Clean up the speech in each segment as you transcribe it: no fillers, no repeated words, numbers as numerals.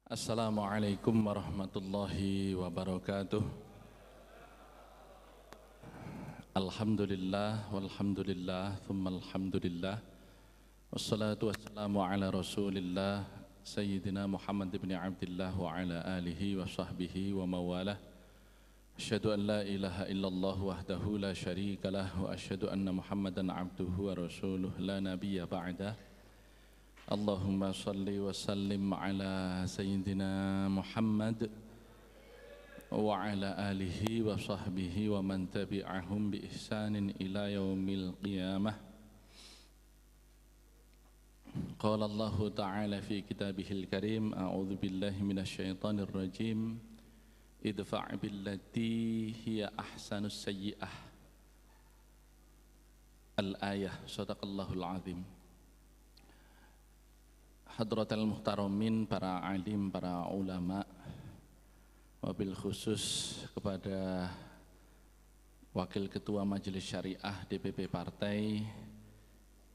Assalamualaikum warahmatullahi wabarakatuh. Alhamdulillah walhamdulillah thumma alhamdulillah. Wassalatu wassalamu ala rasulillah Sayyidina Muhammad ibn Abdillah wa ala alihi wa sahbihi wa mawalah. Asyhadu an la ilaha illallah wahdahu la syarika lah wa asyhadu anna Muhammadan abduhu wa rasuluh la nabiyya ba'dah. Allahumma salli wa sallim ala Sayyidina Muhammad wa ala alihi wa sahbihi wa man tabi'ahum bi ihsanin ila yaumil qiyamah. Qala Allah Ta'ala fi kitabihil karim, a'udzu billahi minasy syaithanir rajim, idfa' billati hiya ahsanus sayyi'ah. Al-ayah, sadaqallahul azim. Hadratal muhtaramin, para alim, para ulama, wabil khusus kepada Wakil Ketua Majelis Syariah DPP Partai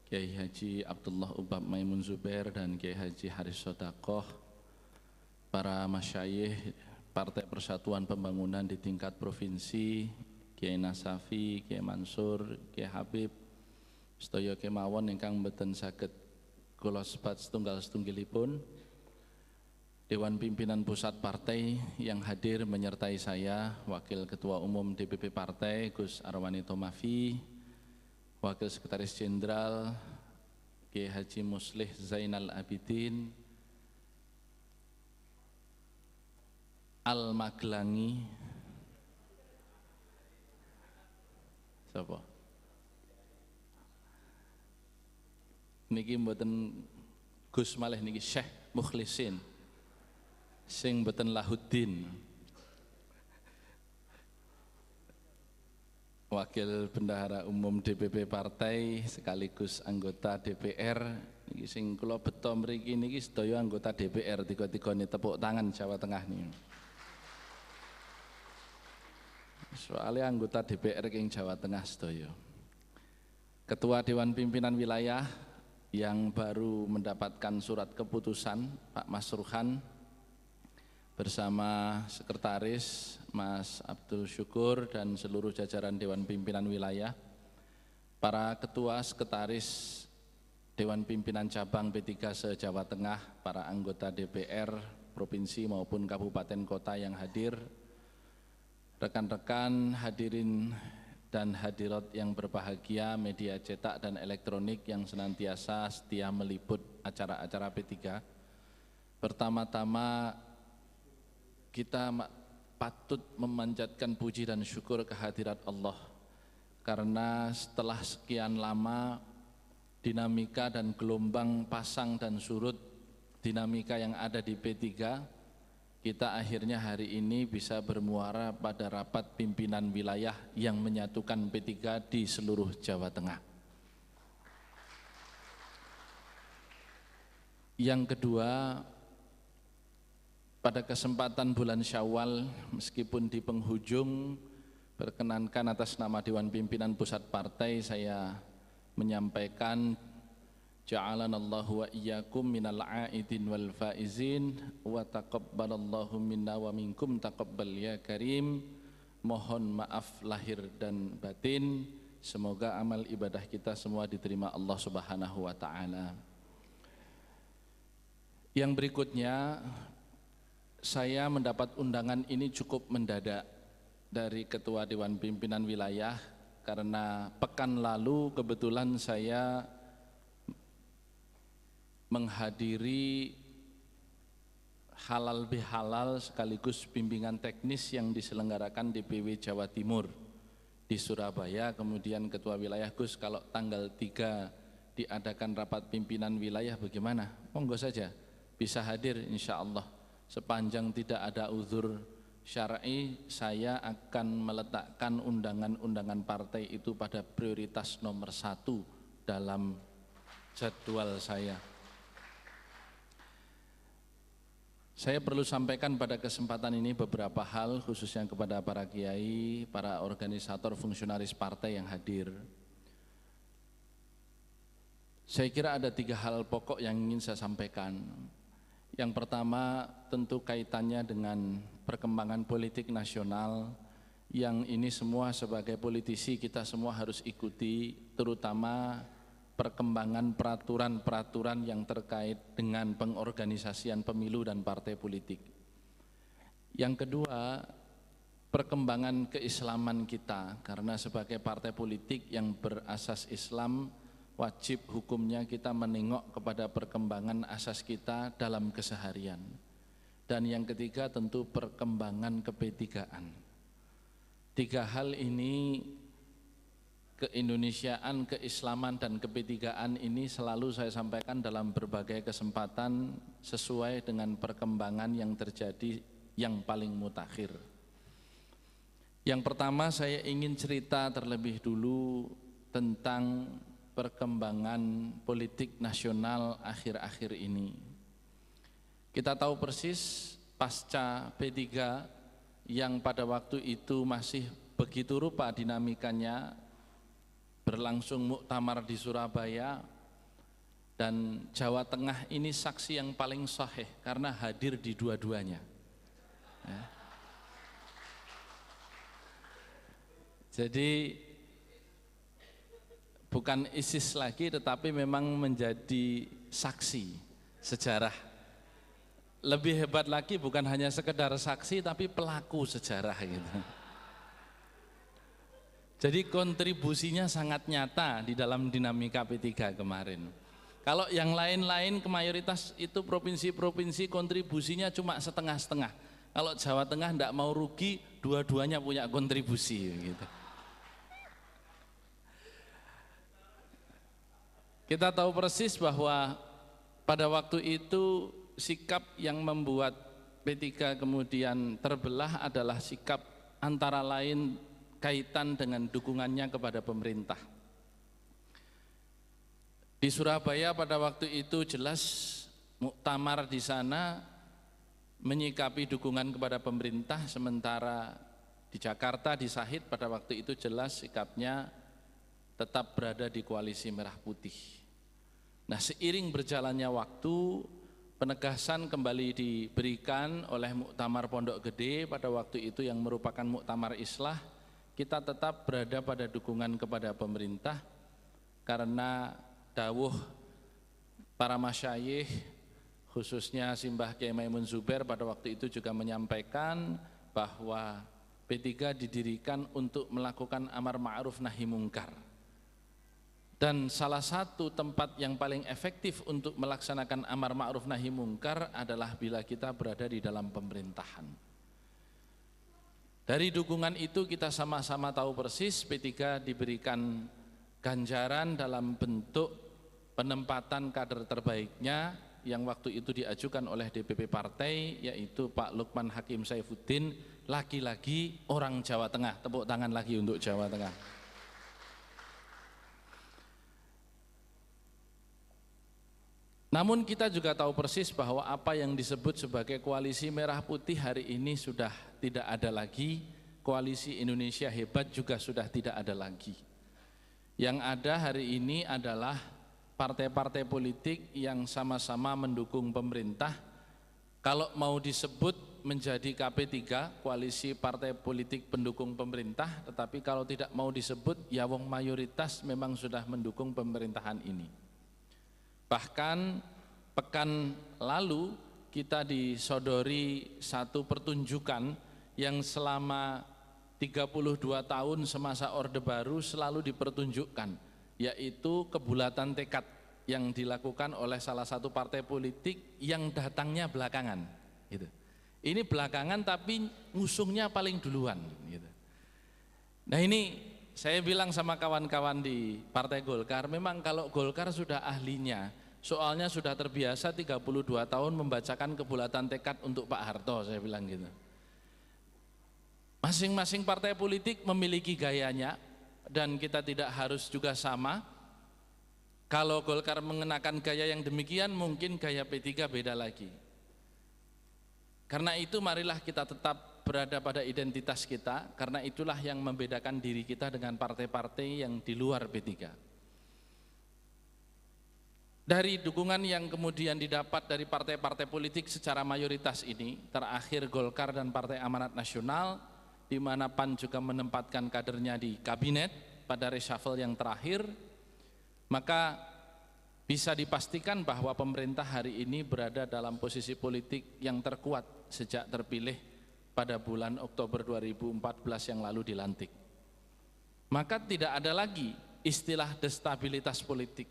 Kiai Haji Abdullah Ubab Maimun Zubair dan Kiai Haji Haris Sodakoh, para masyayikh Partai Persatuan Pembangunan di tingkat provinsi, Kiai Nasafi, Kiai Mansur, Kiai Habib, sedaya kemawon ingkang mboten saged kula sebat setunggal-setunggilipun, Dewan Pimpinan Pusat Partai yang hadir menyertai saya, Wakil Ketua Umum DPP Partai Gus Arwani Tomafi, Wakil Sekretaris Jenderal Kiai Haji Muslih Zainal Abidin Al-Magelangi, siapa? Niki mboten Gus malih niki Syekh Mukhlisin sing mboten Lahuddin, Wakil Bendahara Umum DPP Partai sekaligus anggota DPR niki sing kula beto mriki niki sedaya anggota DPR, tiga-tigane tepuk tangan Jawa Tengah niki. Soalnya anggota DPR king Jawa Tengah sedaya. Ketua Dewan Pimpinan Wilayah yang baru mendapatkan surat keputusan, Pak Mas Ruhan, bersama Sekretaris Mas Abdul Syukur dan seluruh jajaran Dewan Pimpinan Wilayah, para Ketua Sekretaris Dewan Pimpinan Cabang P3 se-Jawa Tengah, para anggota DPR Provinsi maupun Kabupaten Kota yang hadir, rekan-rekan hadirin dan hadirat yang berbahagia, media cetak dan elektronik yang senantiasa setia meliput acara-acara P3. Pertama-tama kita patut memanjatkan puji dan syukur kehadirat Allah, karena setelah sekian lama dinamika dan gelombang pasang dan surut dinamika yang ada di P3, kita akhirnya hari ini bisa bermuara pada rapat pimpinan wilayah yang menyatukan P3 di seluruh Jawa Tengah. Yang kedua, pada kesempatan bulan Syawal, meskipun di penghujung, perkenankan atas nama Dewan Pimpinan Pusat Partai saya menyampaikan ja'alanallahu wa iyyakum minal a'idin wal faizin wa taqabbalallahu minna wa minkum taqabbal ya karim. Mohon maaf lahir dan batin, semoga amal ibadah kita semua diterima Allah Subhanahu wa taala. Yang berikutnya, saya mendapat undangan ini cukup mendadak dari Ketua Dewan Pimpinan Wilayah, karena pekan lalu kebetulan saya menghadiri halal bihalal sekaligus bimbingan teknis yang diselenggarakan DPW Jawa Timur di Surabaya. Kemudian Ketua Wilayah, Gus, kalau tanggal 3 diadakan rapat pimpinan wilayah bagaimana? Monggo saja, bisa hadir insya Allah. Sepanjang tidak ada uzur syar'i, saya akan meletakkan undangan-undangan partai itu pada prioritas nomor 1 dalam jadwal saya. Saya perlu sampaikan pada kesempatan ini beberapa hal, khususnya kepada para kiai, para organisator, fungsionaris partai yang hadir. Saya kira ada 3 hal pokok yang ingin saya sampaikan. Yang pertama tentu kaitannya dengan perkembangan politik nasional yang ini semua sebagai politisi kita semua harus ikuti, terutama perkembangan peraturan-peraturan yang terkait dengan pengorganisasian pemilu dan partai politik. Yang kedua, perkembangan keislaman kita, karena sebagai partai politik yang berasas Islam, wajib hukumnya kita menengok kepada perkembangan asas kita dalam keseharian. Dan yang ketiga tentu perkembangan keP3-an. Tiga hal ini, keindonesiaan, keislaman dan keP3-an ini selalu saya sampaikan dalam berbagai kesempatan sesuai dengan perkembangan yang terjadi yang paling mutakhir. Yang pertama saya ingin cerita terlebih dulu tentang perkembangan politik nasional akhir-akhir ini. Kita tahu persis pasca P3 yang pada waktu itu masih begitu rupa dinamikanya, berlangsung muktamar di Surabaya, dan Jawa Tengah ini saksi yang paling sahih karena hadir di dua-duanya. Ya. Jadi bukan ISIS lagi, tetapi memang menjadi saksi sejarah. Lebih hebat lagi bukan hanya sekedar saksi, tapi pelaku sejarah gitu. Jadi kontribusinya sangat nyata di dalam dinamika P3 kemarin. Kalau yang lain-lain mayoritas itu provinsi-provinsi kontribusinya cuma setengah-setengah. Kalau Jawa Tengah tidak mau rugi, dua-duanya punya kontribusi gitu. Kita tahu persis bahwa pada waktu itu sikap yang membuat P3 kemudian terbelah adalah sikap antara lain kaitan dengan dukungannya kepada pemerintah. Di Surabaya pada waktu itu jelas muktamar di sana menyikapi dukungan kepada pemerintah, sementara di Jakarta, di Sahid pada waktu itu jelas sikapnya tetap berada di koalisi merah putih. Nah, seiring berjalannya waktu, penegasan kembali diberikan oleh Muktamar Pondok Gede pada waktu itu yang merupakan Muktamar Islah. Kita tetap berada pada dukungan kepada pemerintah karena dawuh para masyayikh, khususnya Simbah Kiai Maimun Zubair pada waktu itu juga menyampaikan bahwa P3 didirikan untuk melakukan amar ma'ruf nahi mungkar. Dan salah satu tempat yang paling efektif untuk melaksanakan amar ma'ruf nahi mungkar adalah bila kita berada di dalam pemerintahan. Dari dukungan itu kita sama-sama tahu persis P3 diberikan ganjaran dalam bentuk penempatan kader terbaiknya yang waktu itu diajukan oleh DPP partai, yaitu Pak Lukman Hakim Saifuddin, lagi-lagi orang Jawa Tengah. Tepuk tangan lagi untuk Jawa Tengah. Namun kita juga tahu persis bahwa apa yang disebut sebagai koalisi merah putih hari ini sudah tidak ada lagi, koalisi Indonesia Hebat juga sudah tidak ada lagi. Yang ada hari ini adalah partai-partai politik yang sama-sama mendukung pemerintah. Kalau mau disebut menjadi KP3, koalisi partai politik pendukung pemerintah, tetapi kalau tidak mau disebut, ya wong mayoritas memang sudah mendukung pemerintahan ini. Bahkan pekan lalu kita disodori satu pertunjukan yang selama 32 tahun semasa Orde Baru selalu dipertunjukkan, yaitu kebulatan tekad yang dilakukan oleh salah satu partai politik yang datangnya belakangan gitu. Ini belakangan tapi ngusungnya paling duluan gitu. Nah, ini saya bilang sama kawan-kawan di Partai Golkar, memang kalau Golkar sudah ahlinya, soalnya sudah terbiasa 32 tahun membacakan kebulatan tekad untuk Pak Harto, saya bilang gitu. Masing-masing partai politik memiliki gayanya dan kita tidak harus juga sama. Kalau Golkar mengenakan gaya yang demikian, mungkin gaya P3 beda lagi. Karena itu marilah kita tetap berada pada identitas kita, karena itulah yang membedakan diri kita dengan partai-partai yang di luar P3. Dari dukungan yang kemudian didapat dari partai-partai politik secara mayoritas ini, terakhir Golkar dan Partai Amanat Nasional, di mana PAN juga menempatkan kadernya di kabinet pada reshuffle yang terakhir, maka bisa dipastikan bahwa pemerintah hari ini berada dalam posisi politik yang terkuat sejak terpilih pada bulan Oktober 2014 yang lalu dilantik. Maka tidak ada lagi istilah destabilitas politik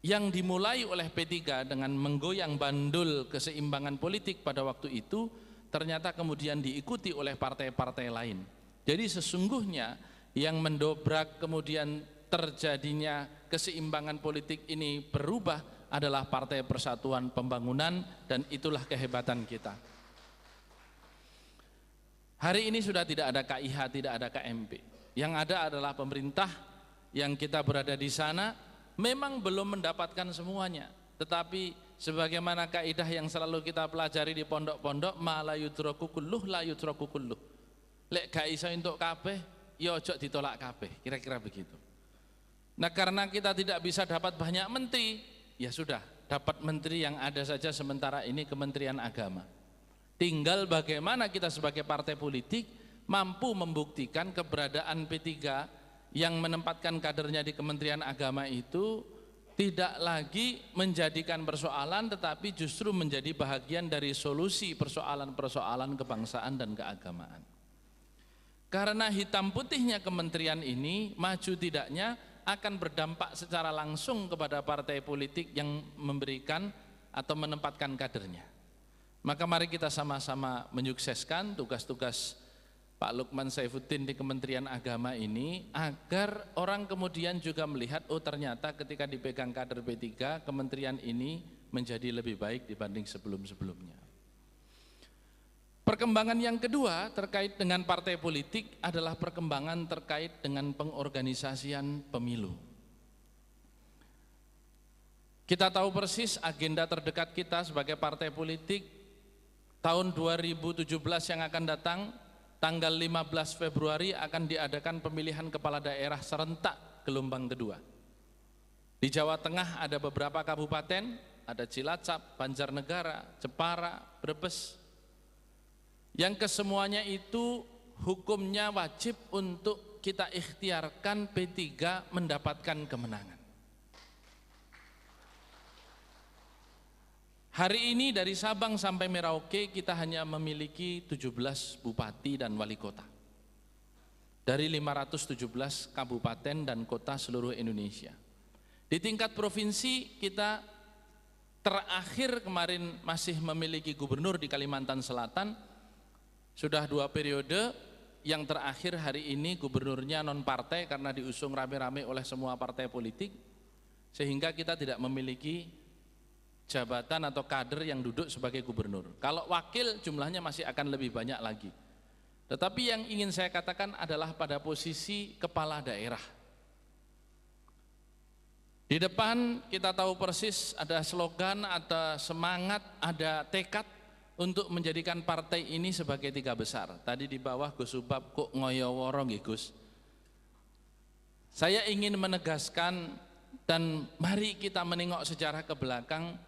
yang dimulai oleh P3 dengan menggoyang bandul keseimbangan politik pada waktu itu, ternyata kemudian diikuti oleh partai-partai lain. Jadi sesungguhnya yang mendobrak kemudian terjadinya keseimbangan politik ini berubah adalah Partai Persatuan Pembangunan, dan itulah kehebatan kita. Hari ini sudah tidak ada KIH, tidak ada KMP. Yang ada adalah pemerintah yang kita berada di sana memang belum mendapatkan semuanya, tetapi sebagaimana kaidah yang selalu kita pelajari di pondok-pondok, ma la yudraku kulluh la yudraku kulluh. Lek gak iso entuk kabeh, ya ojo ditolak kabeh, kira-kira begitu. Nah, karena kita tidak bisa dapat banyak menteri, ya sudah, dapat menteri yang ada saja sementara ini Kementerian Agama. Tinggal bagaimana kita sebagai partai politik mampu membuktikan keberadaan P3 yang menempatkan kadernya di Kementerian Agama itu tidak lagi menjadikan persoalan, tetapi justru menjadi bahagian dari solusi persoalan-persoalan kebangsaan dan keagamaan. Karena hitam putihnya kementerian ini, maju tidaknya akan berdampak secara langsung kepada partai politik yang memberikan atau menempatkan kadernya. Maka mari kita sama-sama menyukseskan tugas-tugas Pak Lukman Saifuddin di Kementerian Agama ini, agar orang kemudian juga melihat, oh ternyata ketika dipegang kader P3, kementerian ini menjadi lebih baik dibanding sebelum-sebelumnya. Perkembangan yang kedua terkait dengan partai politik adalah perkembangan terkait dengan pengorganisasian pemilu. Kita tahu persis agenda terdekat kita sebagai partai politik tahun 2017 yang akan datang. Tanggal 15 Februari akan diadakan pemilihan kepala daerah serentak gelombang kedua. Di Jawa Tengah ada beberapa kabupaten, ada Cilacap, Banjarnegara, Jepara, Brebes, yang kesemuanya itu hukumnya wajib untuk kita ikhtiarkan P3 mendapatkan kemenangan. Hari ini dari Sabang sampai Merauke kita hanya memiliki 17 bupati dan wali kota dari 517 kabupaten dan kota seluruh Indonesia. Di tingkat provinsi kita terakhir kemarin masih memiliki gubernur di Kalimantan Selatan, sudah 2 periode, yang terakhir hari ini gubernurnya non partai karena diusung rame-rame oleh semua partai politik, sehingga kita tidak memiliki jabatan atau kader yang duduk sebagai gubernur. Kalau wakil jumlahnya masih akan lebih banyak lagi. Tetapi yang ingin saya katakan adalah pada posisi kepala daerah. Di depan kita tahu persis ada slogan, ada semangat, ada tekad untuk menjadikan partai ini sebagai 3 besar. Tadi di bawah Gus Subab kok ngoyo-woro nggih Gus. Saya ingin menegaskan dan mari kita menengok sejarah ke belakang.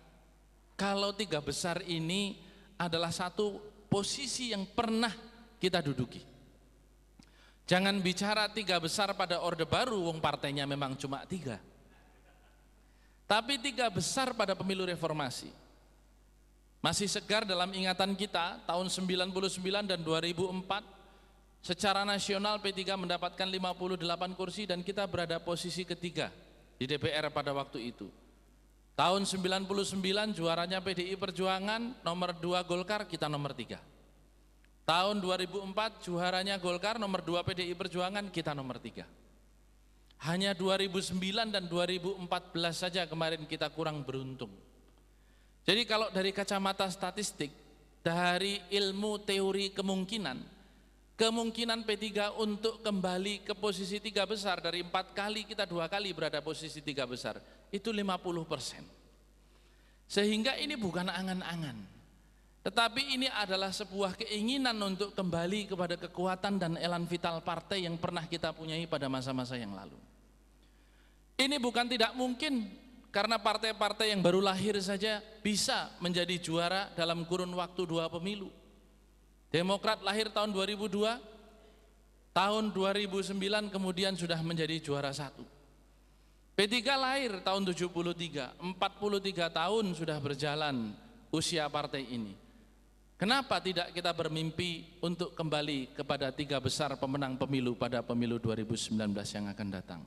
Kalau 3 besar ini adalah satu posisi yang pernah kita duduki. Jangan bicara 3 besar pada Orde Baru, wong partainya memang cuma 3. Tapi 3 besar pada pemilu reformasi. Masih segar dalam ingatan kita, tahun 99 dan 2004, secara nasional P3 mendapatkan 58 kursi dan kita berada posisi ketiga di DPR pada waktu itu. Tahun 99 juaranya PDI Perjuangan, nomor 2 Golkar, kita nomor 3. Tahun 2004 juaranya Golkar, nomor 2 PDI Perjuangan, kita nomor 3. Hanya 2009 dan 2014 saja kemarin kita kurang beruntung. Jadi kalau dari kacamata statistik, dari ilmu teori kemungkinan P3 untuk kembali ke posisi 3 besar, dari 4 kali kita 2 kali berada posisi 3 besar, itu 50%. Sehingga ini bukan angan-angan, tetapi ini adalah sebuah keinginan untuk kembali kepada kekuatan dan elan vital partai yang pernah kita punyai pada masa-masa yang lalu. Ini bukan tidak mungkin karena partai-partai yang baru lahir saja bisa menjadi juara dalam kurun waktu 2 pemilu. Demokrat lahir tahun 2002, tahun 2009 kemudian sudah menjadi juara 1. P3 lahir tahun 73, 43 tahun sudah berjalan usia partai ini. Kenapa tidak kita bermimpi untuk kembali kepada 3 besar pemenang pemilu pada pemilu 2019 yang akan datang?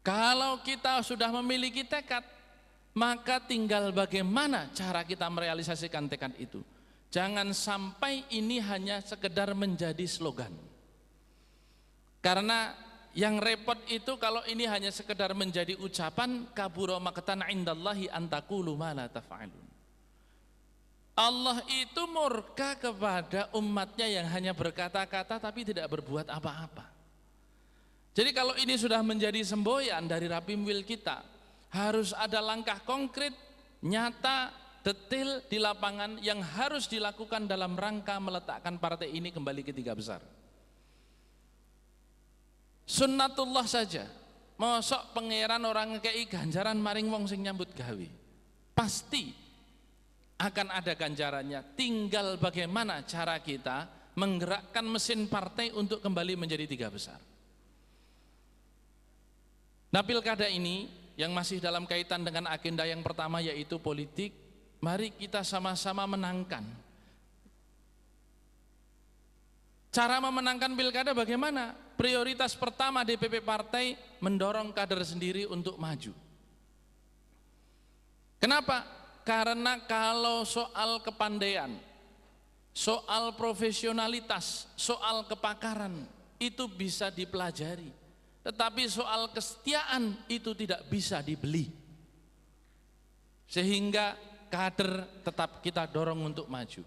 Kalau kita sudah memiliki tekad, maka tinggal bagaimana cara kita merealisasikan tekad itu. Jangan sampai ini hanya sekedar menjadi slogan. Karena yang repot itu kalau ini hanya sekedar menjadi ucapan, kabura maqtan indallahi an taqulu ma la taf'alun. Allah itu murka kepada umatnya yang hanya berkata-kata tapi tidak berbuat apa-apa. Jadi kalau ini sudah menjadi semboyan dari Rapimwil kita, harus ada langkah konkret, nyata, detail di lapangan yang harus dilakukan dalam rangka meletakkan partai ini kembali ke 3 besar. Sunnatullah saja, mosok pangeran orang ngekei ganjaran maring wong sing nyambut gawe. Pasti akan ada ganjarannya, tinggal bagaimana cara kita menggerakkan mesin partai untuk kembali menjadi 3 besar. Nah, pilkada ini yang masih dalam kaitan dengan agenda yang pertama yaitu politik, mari kita sama-sama menangkan. Cara memenangkan pilkada bagaimana? Prioritas pertama DPP partai mendorong kader sendiri untuk maju. Kenapa? Karena kalau soal kepandaian, soal profesionalitas, soal kepakaran itu bisa dipelajari. Tetapi soal kesetiaan itu tidak bisa dibeli. Sehingga kader tetap kita dorong untuk maju.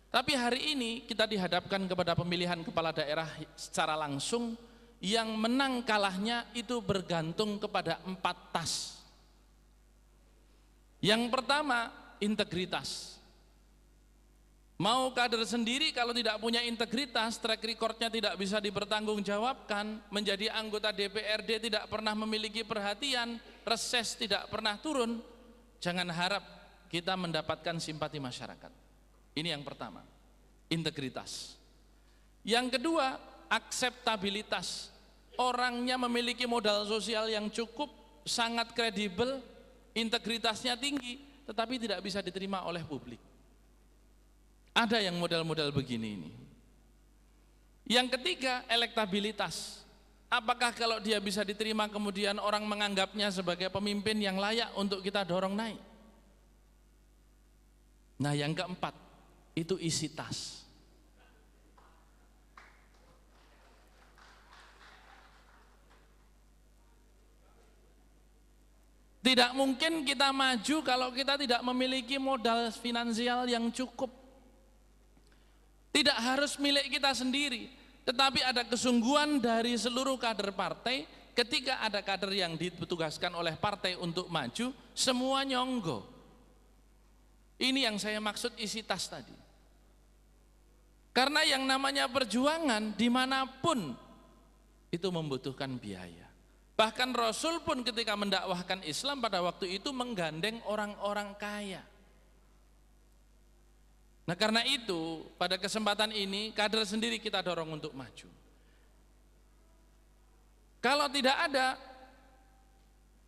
Tapi hari ini kita dihadapkan kepada pemilihan kepala daerah secara langsung, yang menang kalahnya itu bergantung kepada 4 tas. Yang pertama, integritas. Mau kader sendiri kalau tidak punya integritas, track recordnya tidak bisa dipertanggungjawabkan, menjadi anggota DPRD tidak pernah memiliki perhatian, reses tidak pernah turun, jangan harap kita mendapatkan simpati masyarakat. Ini yang pertama, integritas. Yang kedua, akseptabilitas. Orangnya memiliki modal sosial yang cukup, sangat kredibel, integritasnya tinggi, tetapi tidak bisa diterima oleh publik. Ada yang modal-modal begini ini. Yang ketiga, elektabilitas. Apakah kalau dia bisa diterima kemudian orang menganggapnya sebagai pemimpin yang layak untuk kita dorong naik? Nah, yang keempat, itu isi tas. Tidak mungkin kita maju kalau kita tidak memiliki modal finansial yang cukup. Tidak harus milik kita sendiri, tetapi ada kesungguhan dari seluruh kader partai. Ketika ada kader yang ditugaskan oleh partai untuk maju, semua nyonggo. Ini yang saya maksud isi tas tadi. Karena yang namanya perjuangan dimanapun itu membutuhkan biaya. Bahkan Rasul pun ketika mendakwahkan Islam pada waktu itu menggandeng orang-orang kaya. Nah, karena itu pada kesempatan ini kader sendiri kita dorong untuk maju. Kalau tidak ada,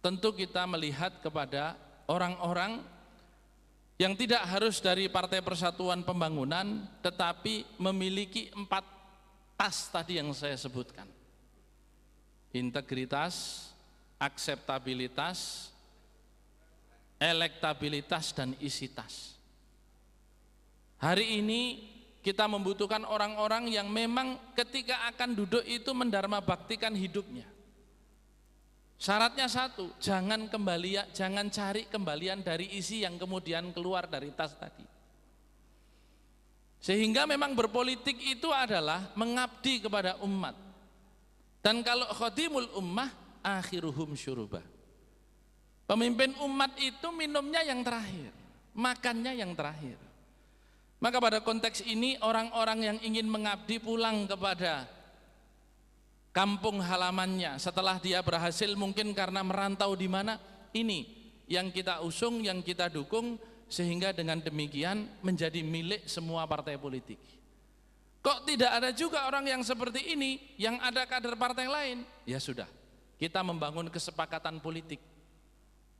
tentu kita melihat kepada orang-orang yang tidak harus dari Partai Persatuan Pembangunan, tetapi memiliki 4 tas tadi yang saya sebutkan. Integritas, akseptabilitas, elektabilitas, dan isi tas. Hari ini kita membutuhkan orang-orang yang memang ketika akan duduk itu mendharma baktikan hidupnya. Syaratnya satu, jangan cari kembalian dari isi yang kemudian keluar dari tas tadi. Sehingga memang berpolitik itu adalah mengabdi kepada umat. Dan kalau khadimul ummah akhiruhum syurubah. Pemimpin umat itu minumnya yang terakhir, makannya yang terakhir. Maka pada konteks ini orang-orang yang ingin mengabdi pulang kepada kampung halamannya setelah dia berhasil, mungkin karena merantau di mana, ini yang kita usung, yang kita dukung, sehingga dengan demikian menjadi milik semua partai politik. Kok tidak ada juga orang yang seperti ini, yang ada kader partai lain? Ya sudah, kita membangun kesepakatan politik.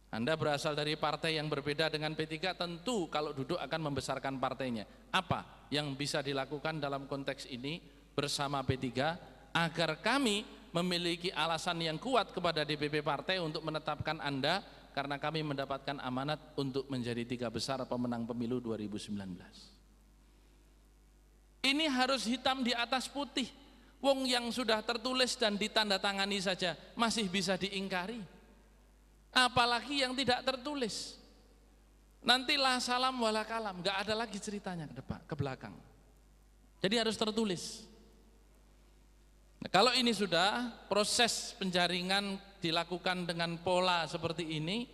Anda berasal dari partai yang berbeda dengan P3, tentu kalau duduk akan membesarkan partainya. Apa yang bisa dilakukan dalam konteks ini bersama P3 agar kami memiliki alasan yang kuat kepada DPP partai untuk menetapkan Anda, karena kami mendapatkan amanat untuk menjadi 3 besar pemenang pemilu 2019. Ini harus hitam di atas putih. Wong yang sudah tertulis dan ditandatangani saja masih bisa diingkari, apalagi yang tidak tertulis. Nanti la salam wala kalam, nggak ada lagi ceritanya ke depan, ke belakang. Jadi harus tertulis. Nah, kalau ini sudah proses penjaringan dilakukan dengan pola seperti ini,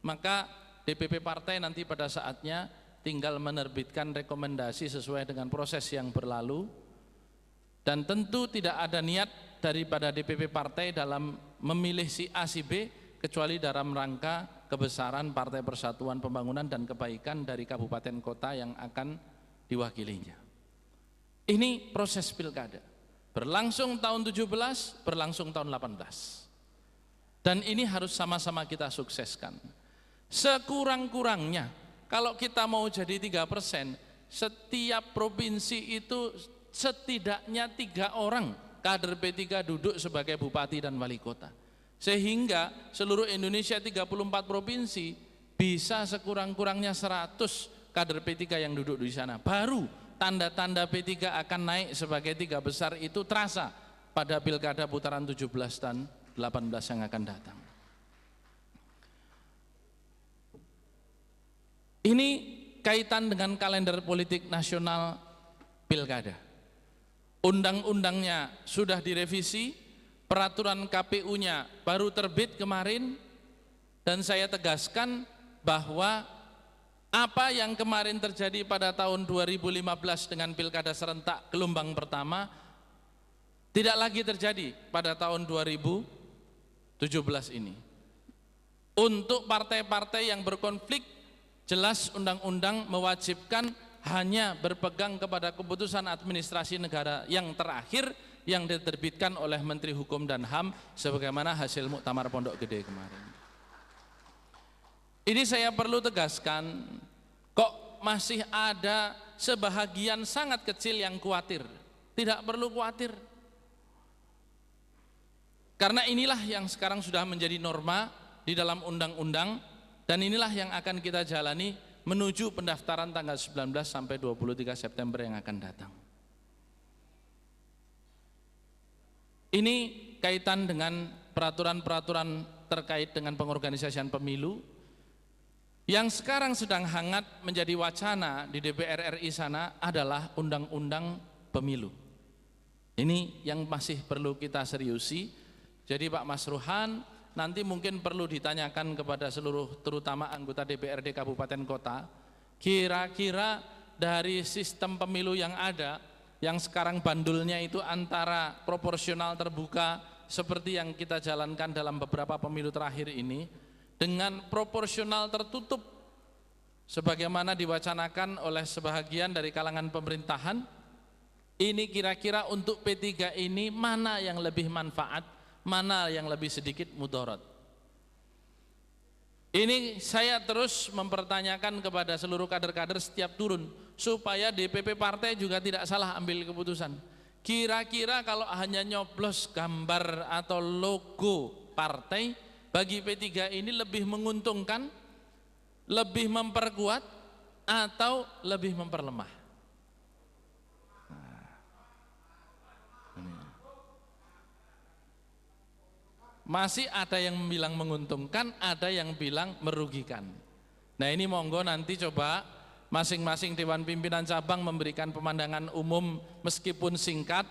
maka DPP partai nanti pada saatnya tinggal menerbitkan rekomendasi sesuai dengan proses yang berlalu, dan tentu tidak ada niat daripada DPP partai dalam memilih si A si B, kecuali dalam rangka kebesaran Partai Persatuan Pembangunan dan Kebaikan dari kabupaten kota yang akan diwakilinya. Ini proses pilkada, berlangsung tahun 17, berlangsung tahun 18, dan ini harus sama-sama kita sukseskan. Sekurang-kurangnya kalau kita mau jadi 3%, setiap provinsi itu setidaknya 3 orang kader P3 duduk sebagai bupati dan wali kota, sehingga seluruh Indonesia 34 provinsi bisa sekurang-kurangnya 100 kader P3 yang duduk di sana. Baru tanda-tanda P3 akan naik sebagai 3 besar itu terasa pada pilkada putaran 17 dan 18 yang akan datang. Ini kaitan dengan kalender politik nasional pilkada. Undang-undangnya sudah direvisi, peraturan KPU-nya baru terbit kemarin, dan saya tegaskan bahwa apa yang kemarin terjadi pada tahun 2015 dengan pilkada serentak gelombang pertama tidak lagi terjadi pada tahun 2017 ini. Untuk partai-partai yang berkonflik, jelas undang-undang mewajibkan hanya berpegang kepada keputusan administrasi negara yang terakhir yang diterbitkan oleh Menteri Hukum dan HAM sebagaimana hasil Muktamar Pondok Gede kemarin. Ini saya perlu tegaskan, kok masih ada sebahagian sangat kecil yang khawatir. Tidak perlu khawatir, karena inilah yang sekarang sudah menjadi norma di dalam undang-undang, dan inilah yang akan kita jalani menuju pendaftaran tanggal 19 sampai 23 September yang akan datang. Ini kaitan dengan peraturan-peraturan terkait dengan pengorganisasian pemilu yang sekarang sedang hangat menjadi wacana di DPR RI sana adalah undang-undang pemilu. Ini yang masih perlu kita seriusi. Jadi Pak Mas Ruhan, nanti mungkin perlu ditanyakan kepada seluruh terutama anggota DPRD Kabupaten Kota, kira-kira dari sistem pemilu yang ada, yang sekarang bandulnya itu antara proporsional terbuka seperti yang kita jalankan dalam beberapa pemilu terakhir ini, dengan proporsional tertutup sebagaimana diwacanakan oleh sebahagian dari kalangan pemerintahan, ini kira-kira untuk P3 ini mana yang lebih manfaat, mana yang lebih sedikit mudarat. Ini saya terus mempertanyakan kepada seluruh kader-kader setiap turun, supaya DPP partai juga tidak salah ambil keputusan. Kira-kira kalau hanya nyoblos gambar atau logo partai, bagi P3 ini lebih menguntungkan, lebih memperkuat, atau lebih memperlemah? Masih ada yang bilang menguntungkan, ada yang bilang merugikan. Nah ini monggo nanti coba masing-masing Dewan Pimpinan Cabang memberikan pemandangan umum meskipun singkat,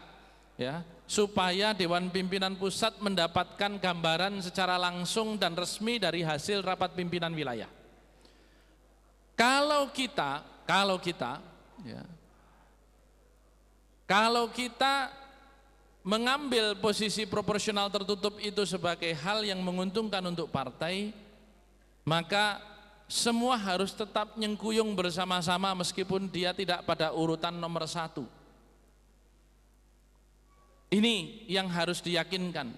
ya, supaya Dewan Pimpinan Pusat mendapatkan gambaran secara langsung dan resmi dari hasil rapat pimpinan wilayah. Kalau kita mengambil posisi proporsional tertutup itu sebagai hal yang menguntungkan untuk partai, maka semua harus tetap nyengkuyung bersama-sama meskipun dia tidak pada urutan nomor 1. Ini yang harus diyakinkan.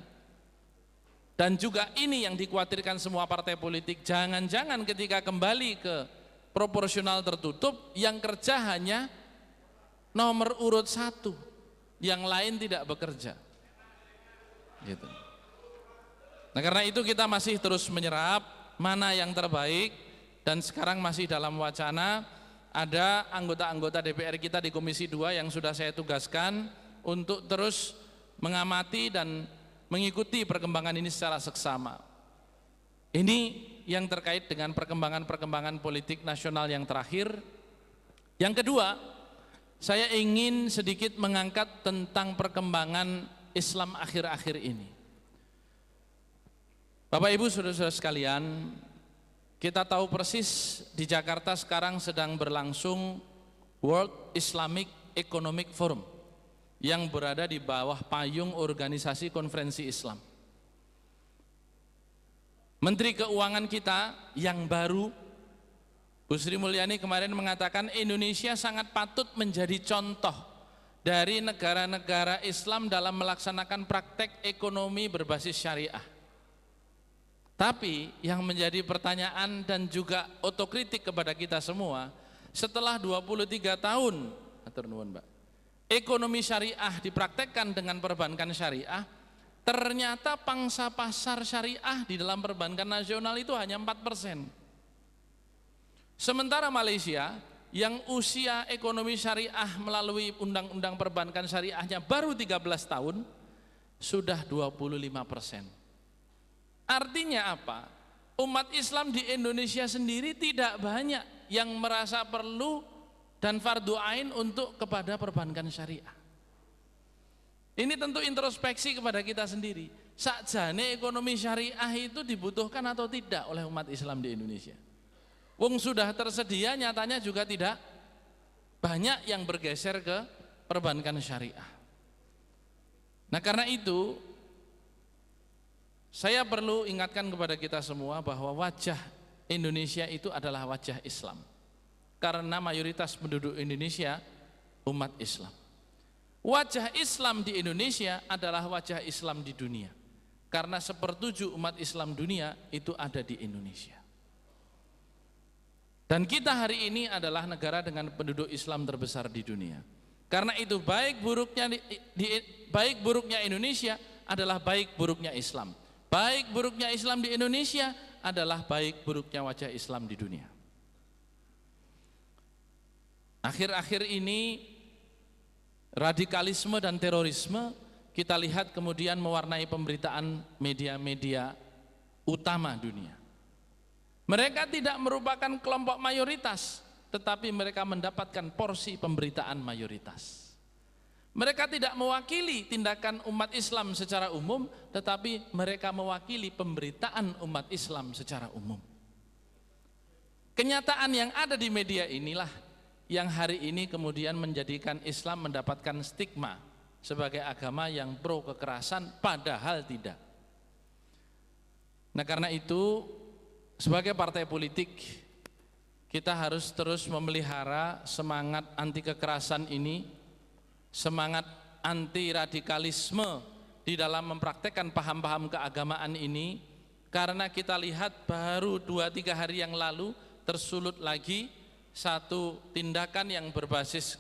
Dan juga ini yang dikhawatirkan semua partai politik. Jangan-jangan ketika kembali ke proporsional tertutup, yang kerja hanya nomor urut 1, yang lain tidak bekerja. Gitu. Nah, karena itu kita masih terus menyerap mana yang terbaik, dan sekarang masih dalam wacana ada anggota-anggota DPR kita di Komisi 2 yang sudah saya tugaskan untuk terus mengamati dan mengikuti perkembangan ini secara seksama. Ini yang terkait dengan perkembangan politik nasional yang terakhir. Yang kedua, saya ingin sedikit mengangkat tentang perkembangan Islam akhir-akhir ini. Bapak Ibu saudara-saudara sekalian, kita tahu persis di Jakarta sekarang sedang berlangsung World Islamic Economic Forum yang berada di bawah payung Organisasi Konferensi Islam. Menteri Keuangan kita yang baru, Bu Sri Mulyani, kemarin mengatakan Indonesia sangat patut menjadi contoh dari negara-negara Islam dalam melaksanakan praktek ekonomi berbasis syariah. Tapi yang menjadi pertanyaan dan juga otokritik kepada kita semua, setelah 23 tahun ekonomi syariah dipraktekkan dengan perbankan syariah, ternyata pangsa pasar syariah di dalam perbankan nasional itu hanya 4%. Sementara Malaysia yang usia ekonomi syariah melalui undang-undang perbankan syariahnya baru 13 tahun, sudah 25%. Artinya apa? Umat Islam di Indonesia sendiri tidak banyak yang merasa perlu dan fardu ain untuk kepada perbankan syariah. Ini tentu introspeksi kepada kita sendiri. Sakjane ekonomi syariah itu dibutuhkan atau tidak oleh umat Islam di Indonesia? Wong sudah tersedia, nyatanya juga tidak banyak yang bergeser ke perbankan syariah. Nah, karena itu saya perlu ingatkan kepada kita semua bahwa wajah Indonesia itu adalah wajah Islam. Karena mayoritas penduduk Indonesia umat Islam. Wajah Islam di Indonesia adalah wajah Islam di dunia. Karena 1/7 umat Islam dunia itu ada di Indonesia. Dan kita hari ini adalah negara dengan penduduk Islam terbesar di dunia. Karena itu baik buruknya Indonesia adalah baik buruknya Islam. Baik buruknya Islam di Indonesia adalah baik buruknya wajah Islam di dunia. Akhir-akhir ini radikalisme dan terorisme kita lihat kemudian mewarnai pemberitaan media-media utama dunia. Mereka tidak merupakan kelompok mayoritas, tetapi mereka mendapatkan porsi pemberitaan mayoritas. Mereka tidak mewakili tindakan umat Islam secara umum, tetapi mereka mewakili pemberitaan umat Islam secara umum. Kenyataan yang ada di media inilah yang hari ini kemudian menjadikan Islam mendapatkan stigma sebagai agama yang pro kekerasan, padahal tidak. Nah, karena itu sebagai partai politik kita harus terus memelihara semangat anti kekerasan ini, semangat anti radikalisme di dalam mempraktekkan paham-paham keagamaan ini, karena kita lihat baru 2-3 hari yang lalu tersulut lagi satu tindakan yang berbasis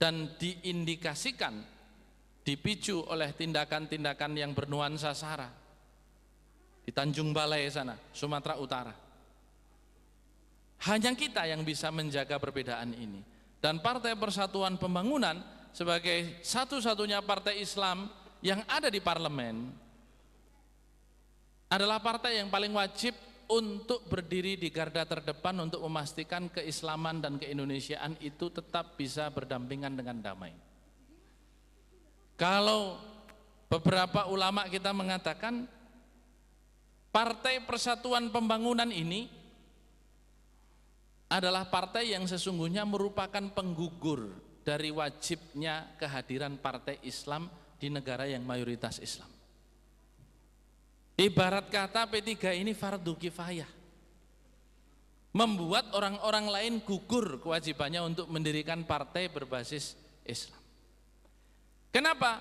dan diindikasikan dipicu oleh tindakan-tindakan yang bernuansa SARA di Tanjung Balai sana, Sumatera Utara. Hanya kita yang bisa menjaga perbedaan ini, dan Partai Persatuan Pembangunan sebagai satu-satunya partai Islam yang ada di parlemen adalah partai yang paling wajib untuk berdiri di garda terdepan untuk memastikan keislaman dan keindonesiaan itu tetap bisa berdampingan dengan damai. Kalau beberapa ulama kita mengatakan Partai Persatuan Pembangunan ini adalah partai yang sesungguhnya merupakan penggugur dari wajibnya kehadiran partai Islam di negara yang mayoritas Islam. Ibarat kata P3 ini fardu kifayah, membuat orang-orang lain gugur kewajibannya untuk mendirikan partai berbasis Islam. Kenapa?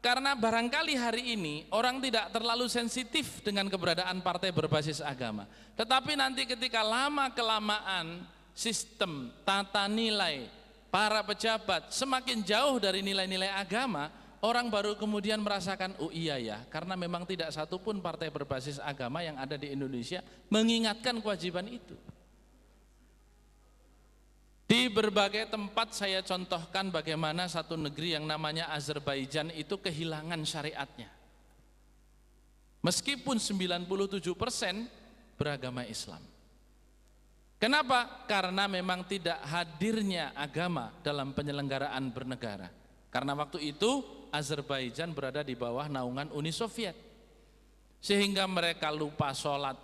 Karena barangkali hari ini orang tidak terlalu sensitif dengan keberadaan partai berbasis agama. Tetapi nanti ketika lama-kelamaan sistem, tata nilai, para pejabat semakin jauh dari nilai-nilai agama, orang baru kemudian merasakan, oh iya ya, karena memang tidak satupun partai berbasis agama yang ada di Indonesia mengingatkan kewajiban itu. Di berbagai tempat saya contohkan bagaimana satu negeri yang namanya Azerbaijan itu kehilangan syariatnya. Meskipun 97% beragama Islam. Kenapa? Karena memang tidak hadirnya agama dalam penyelenggaraan bernegara. Karena waktu itu Azerbaijan berada di bawah naungan Uni Soviet. Sehingga mereka lupa sholat,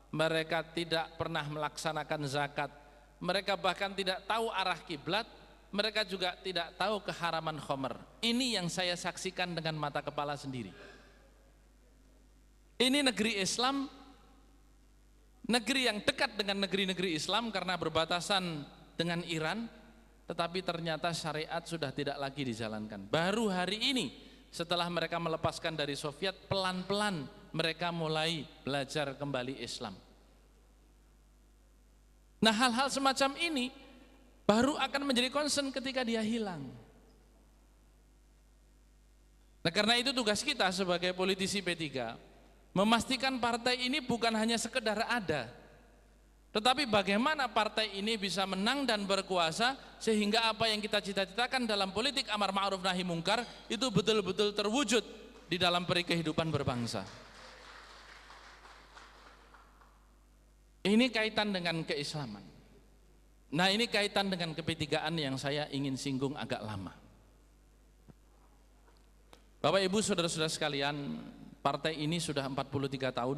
mereka tidak pernah melaksanakan zakat, mereka bahkan tidak tahu arah kiblat, mereka juga tidak tahu keharaman khamr. Ini yang saya saksikan dengan mata kepala sendiri. Ini negeri Islam, negeri yang dekat dengan negeri-negeri Islam karena berbatasan dengan Iran, tetapi ternyata syariat sudah tidak lagi dijalankan. Baru hari ini setelah mereka melepaskan dari Soviet, pelan-pelan mereka mulai belajar kembali Islam. Nah, hal-hal semacam ini baru akan menjadi concern ketika dia hilang. Nah, karena itu tugas kita sebagai politisi P3 memastikan partai ini bukan hanya sekedar ada, tetapi bagaimana partai ini bisa menang dan berkuasa sehingga apa yang kita cita-citakan dalam politik amar ma'ruf nahi mungkar itu betul-betul terwujud di dalam kehidupan berbangsa. Ini kaitan dengan keislaman. Nah, ini kaitan dengan kepetigaan yang saya ingin singgung agak lama. Bapak Ibu saudara-saudara sekalian, partai ini sudah 43 tahun,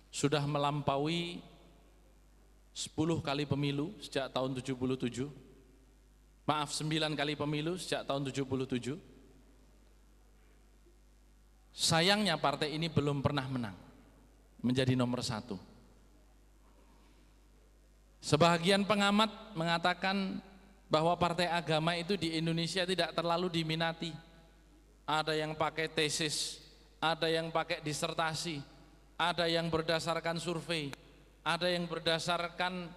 sudah melampaui 10 kali pemilu sejak tahun 77. Maaf, 9 kali pemilu sejak tahun 77. Sayangnya partai ini belum pernah menang menjadi nomor 1. Sebagian pengamat mengatakan bahwa partai agama itu di Indonesia tidak terlalu diminati. Ada yang pakai tesis, ada yang pakai disertasi, ada yang berdasarkan survei, ada yang berdasarkan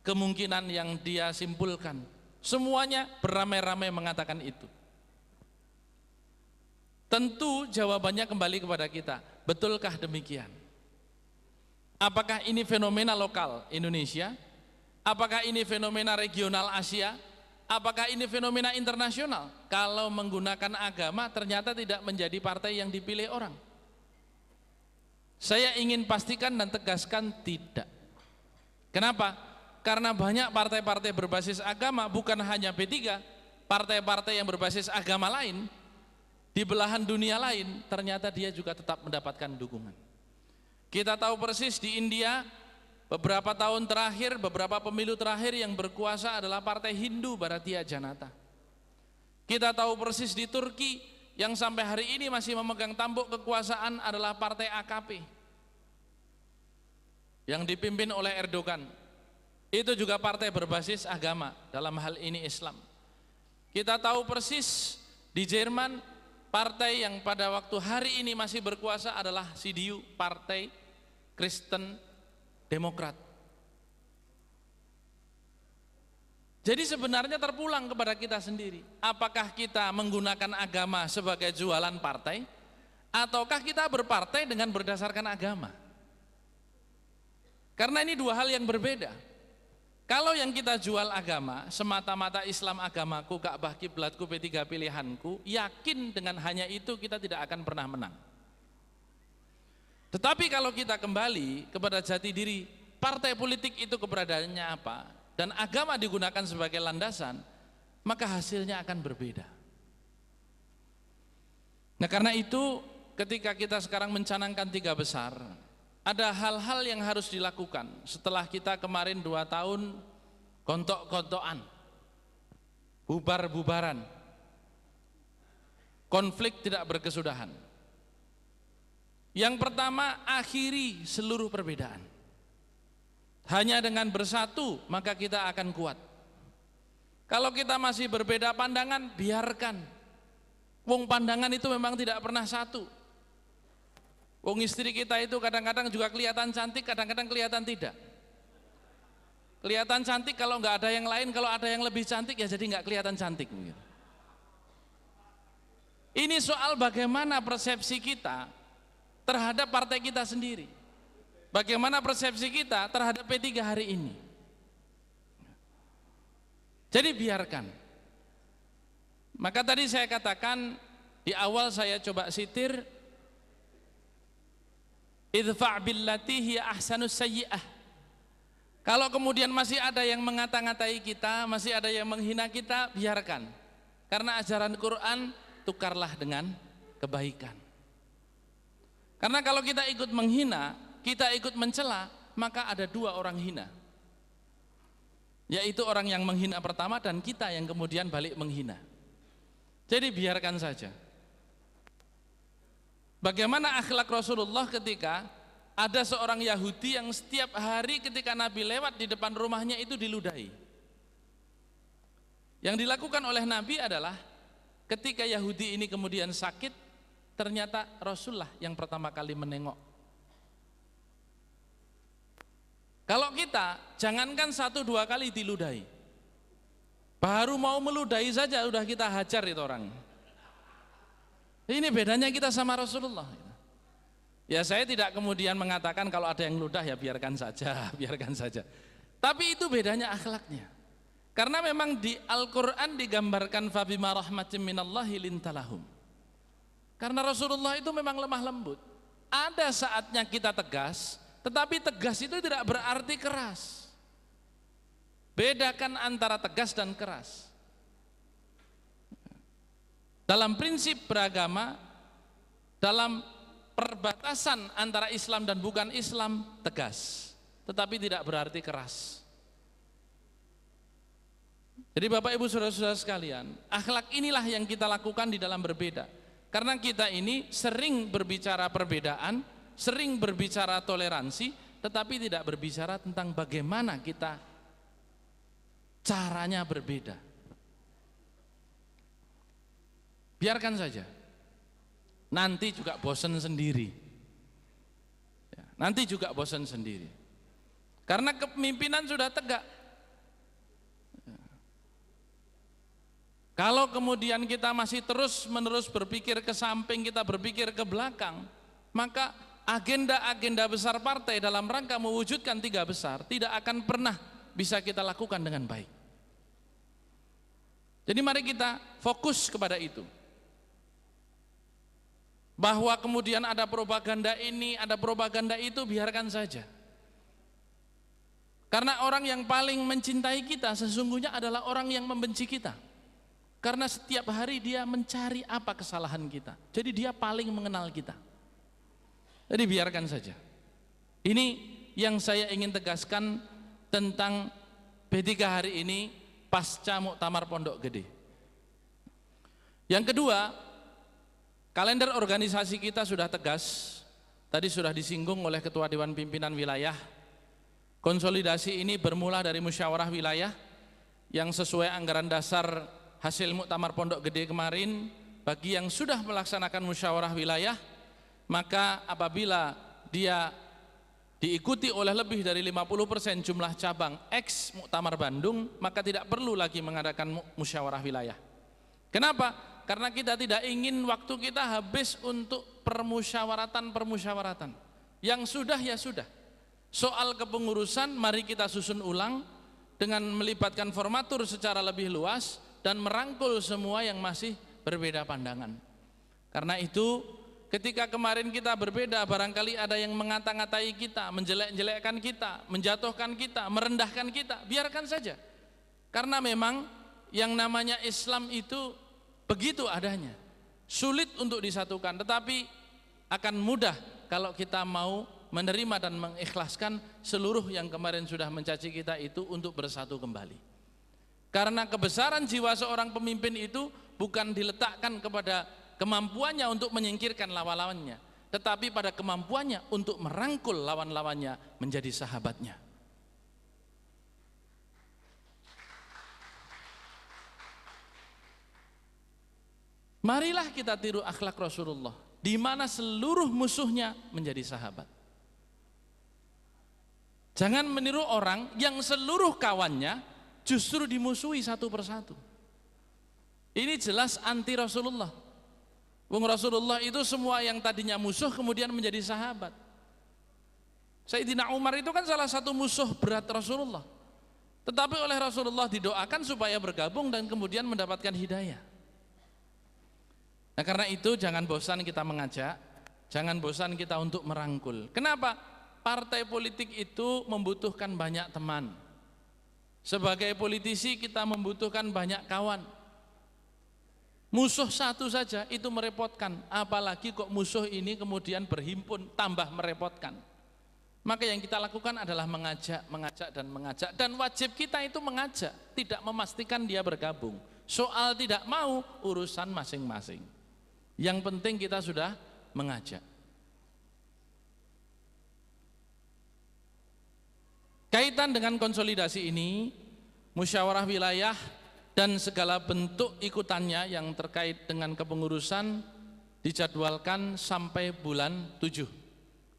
kemungkinan yang dia simpulkan. Semuanya beramai-ramai mengatakan itu. Tentu jawabannya kembali kepada kita, betulkah demikian? Apakah ini fenomena lokal Indonesia? Apakah ini fenomena regional Asia? Apakah ini fenomena internasional? Kalau menggunakan agama ternyata tidak menjadi partai yang dipilih orang. Saya ingin pastikan dan tegaskan tidak. Kenapa? Karena banyak partai-partai berbasis agama, bukan hanya P3, partai-partai yang berbasis agama lain di belahan dunia lain ternyata dia juga tetap mendapatkan dukungan. Kita tahu persis di India beberapa tahun terakhir, beberapa pemilu terakhir yang berkuasa adalah partai Hindu Bharatiya Janata. Kita tahu persis di Turki yang sampai hari ini masih memegang tampuk kekuasaan adalah partai AKP yang dipimpin oleh Erdogan. Itu juga partai berbasis agama, dalam hal ini Islam. Kita tahu persis di Jerman partai yang pada waktu hari ini masih berkuasa adalah CDU, Partai Kristen Demokrat. Jadi sebenarnya terpulang kepada kita sendiri. Apakah kita menggunakan agama sebagai jualan partai, ataukah kita berpartai dengan berdasarkan agama? Karena ini dua hal yang berbeda. Kalau yang kita jual agama, semata-mata Islam agamaku, Ka'bah kiblatku, P3 pilihanku, yakin dengan hanya itu kita tidak akan pernah menang. Tetapi kalau kita kembali kepada jati diri, partai politik itu keberadaannya apa, dan agama digunakan sebagai landasan, maka hasilnya akan berbeda. Nah, karena itu ketika kita sekarang mencanangkan 3 besar, ada hal-hal yang harus dilakukan setelah kita kemarin 2 tahun gontok-gontokan, bubar-bubaran. konflik tidak berkesudahan. Yang pertama, akhiri seluruh perbedaan. Hanya dengan bersatu maka kita akan kuat. Kalau kita masih berbeda pandangan, biarkan. Wong pandangan itu memang tidak pernah satu. Wong istri kita itu kadang-kadang juga kelihatan cantik, kadang-kadang kelihatan tidak. Kelihatan cantik kalau nggak ada yang lain, kalau ada yang lebih cantik ya jadi nggak kelihatan cantik. Ini soal bagaimana persepsi kita terhadap partai kita sendiri. Bagaimana persepsi kita terhadap P3 hari ini. Jadi biarkan. Maka tadi saya katakan di awal, saya coba sitir, idfa' billati hiya ahsanus sayyi'ah. Kalau kemudian masih ada yang mengata-ngatai kita, masih ada yang menghina kita, biarkan. Karena ajaran Quran, tukarlah dengan kebaikan. Karena kalau kita ikut menghina, kita ikut mencela, maka ada dua orang hina, yaitu orang yang menghina pertama dan kita yang kemudian balik menghina. Jadi biarkan saja. Bagaimana akhlak Rasulullah ketika ada seorang Yahudi yang setiap hari ketika Nabi lewat di depan rumahnya itu diludahi. Yang dilakukan oleh Nabi adalah ketika Yahudi ini kemudian sakit, ternyata Rasulullah yang pertama kali menengok. Kalau kita, jangankan 1-2 kali diludahi, baru mau meludahi saja udah kita hajar itu orang. Ini bedanya kita sama Rasulullah. Ya, saya tidak kemudian mengatakan kalau ada yang ludah ya biarkan saja, biarkan saja. Tapi itu bedanya akhlaknya. Karena memang di Al-Quran digambarkan fabima rahmatin minallahi lintalahum. Karena Rasulullah itu memang lemah lembut. Ada saatnya kita tegas, tetapi tegas itu tidak berarti keras. Bedakan antara tegas dan keras. Dalam prinsip beragama, dalam perbatasan antara Islam dan bukan Islam, tegas, tetapi tidak berarti keras. Jadi Bapak Ibu saudara-saudara sekalian, akhlak inilah yang kita lakukan di dalam berbeda. Karena kita ini sering berbicara perbedaan, sering berbicara toleransi, tetapi tidak berbicara tentang bagaimana kita caranya berbeda. Biarkan saja. Nanti juga bosan sendiri. Nanti juga bosan sendiri. Karena kepemimpinan sudah tegak. Kalau kemudian kita masih terus-menerus berpikir ke samping, kita berpikir ke belakang, maka agenda-agenda besar partai dalam rangka mewujudkan 3 besar tidak akan pernah bisa kita lakukan dengan baik. Jadi mari kita fokus kepada itu. Bahwa kemudian ada propaganda ini, ada propaganda itu, biarkan saja. Karena orang yang paling mencintai kita sesungguhnya adalah orang yang membenci kita. Karena setiap hari dia mencari apa kesalahan kita. Jadi dia paling mengenal kita. Jadi biarkan saja. Ini yang saya ingin tegaskan tentang P3 hari ini pasca Muktamar Pondok Gede. Yang kedua, kalender organisasi kita sudah tegas. Tadi sudah disinggung oleh Ketua Dewan Pimpinan Wilayah. Konsolidasi ini bermula dari musyawarah wilayah yang sesuai anggaran dasar hasil Muktamar Pondok Gede kemarin. Bagi yang sudah melaksanakan musyawarah wilayah, maka apabila dia diikuti oleh lebih dari 50% jumlah cabang ex Muktamar Bandung, maka tidak perlu lagi mengadakan musyawarah wilayah. Kenapa? Karena kita tidak ingin waktu kita habis untuk permusyawaratan. Yang sudah ya sudah. Soal kepengurusan mari kita susun ulang dengan melibatkan formatur secara lebih luas dan merangkul semua yang masih berbeda pandangan. Karena itu ketika kemarin kita berbeda, barangkali ada yang mengata-ngatai kita, menjelek-jelekkan kita, menjatuhkan kita, merendahkan kita, biarkan saja. Karena memang yang namanya Islam itu begitu adanya, sulit untuk disatukan, tetapi akan mudah kalau kita mau menerima dan mengikhlaskan seluruh yang kemarin sudah mencaci kita itu untuk bersatu kembali. Karena kebesaran jiwa seorang pemimpin itu bukan diletakkan kepada kemampuannya untuk menyingkirkan lawan-lawannya, tetapi pada kemampuannya untuk merangkul lawan-lawannya menjadi sahabatnya. Marilah kita tiru akhlak Rasulullah, di mana seluruh musuhnya menjadi sahabat. Jangan meniru orang yang seluruh kawannya justru dimusuhi satu persatu. Ini jelas anti Rasulullah. Wong Rasulullah itu semua yang tadinya musuh kemudian menjadi sahabat. Sayyidina Umar itu kan salah satu musuh berat Rasulullah, tetapi oleh Rasulullah didoakan supaya bergabung dan kemudian mendapatkan hidayah. Nah, karena itu jangan bosan kita mengajak, jangan bosan kita untuk merangkul. Kenapa? Partai politik itu membutuhkan banyak teman. Sebagai politisi kita membutuhkan banyak kawan. Musuh satu saja itu merepotkan, apalagi kok musuh ini kemudian berhimpun, tambah merepotkan. Maka yang kita lakukan adalah mengajak dan mengajak, dan wajib kita itu mengajak, tidak memastikan dia bergabung. Soal tidak mau urusan masing-masing. Yang penting kita sudah mengajak. Kaitan dengan konsolidasi ini, musyawarah wilayah dan segala bentuk ikutannya yang terkait dengan kepengurusan dijadwalkan sampai bulan 7.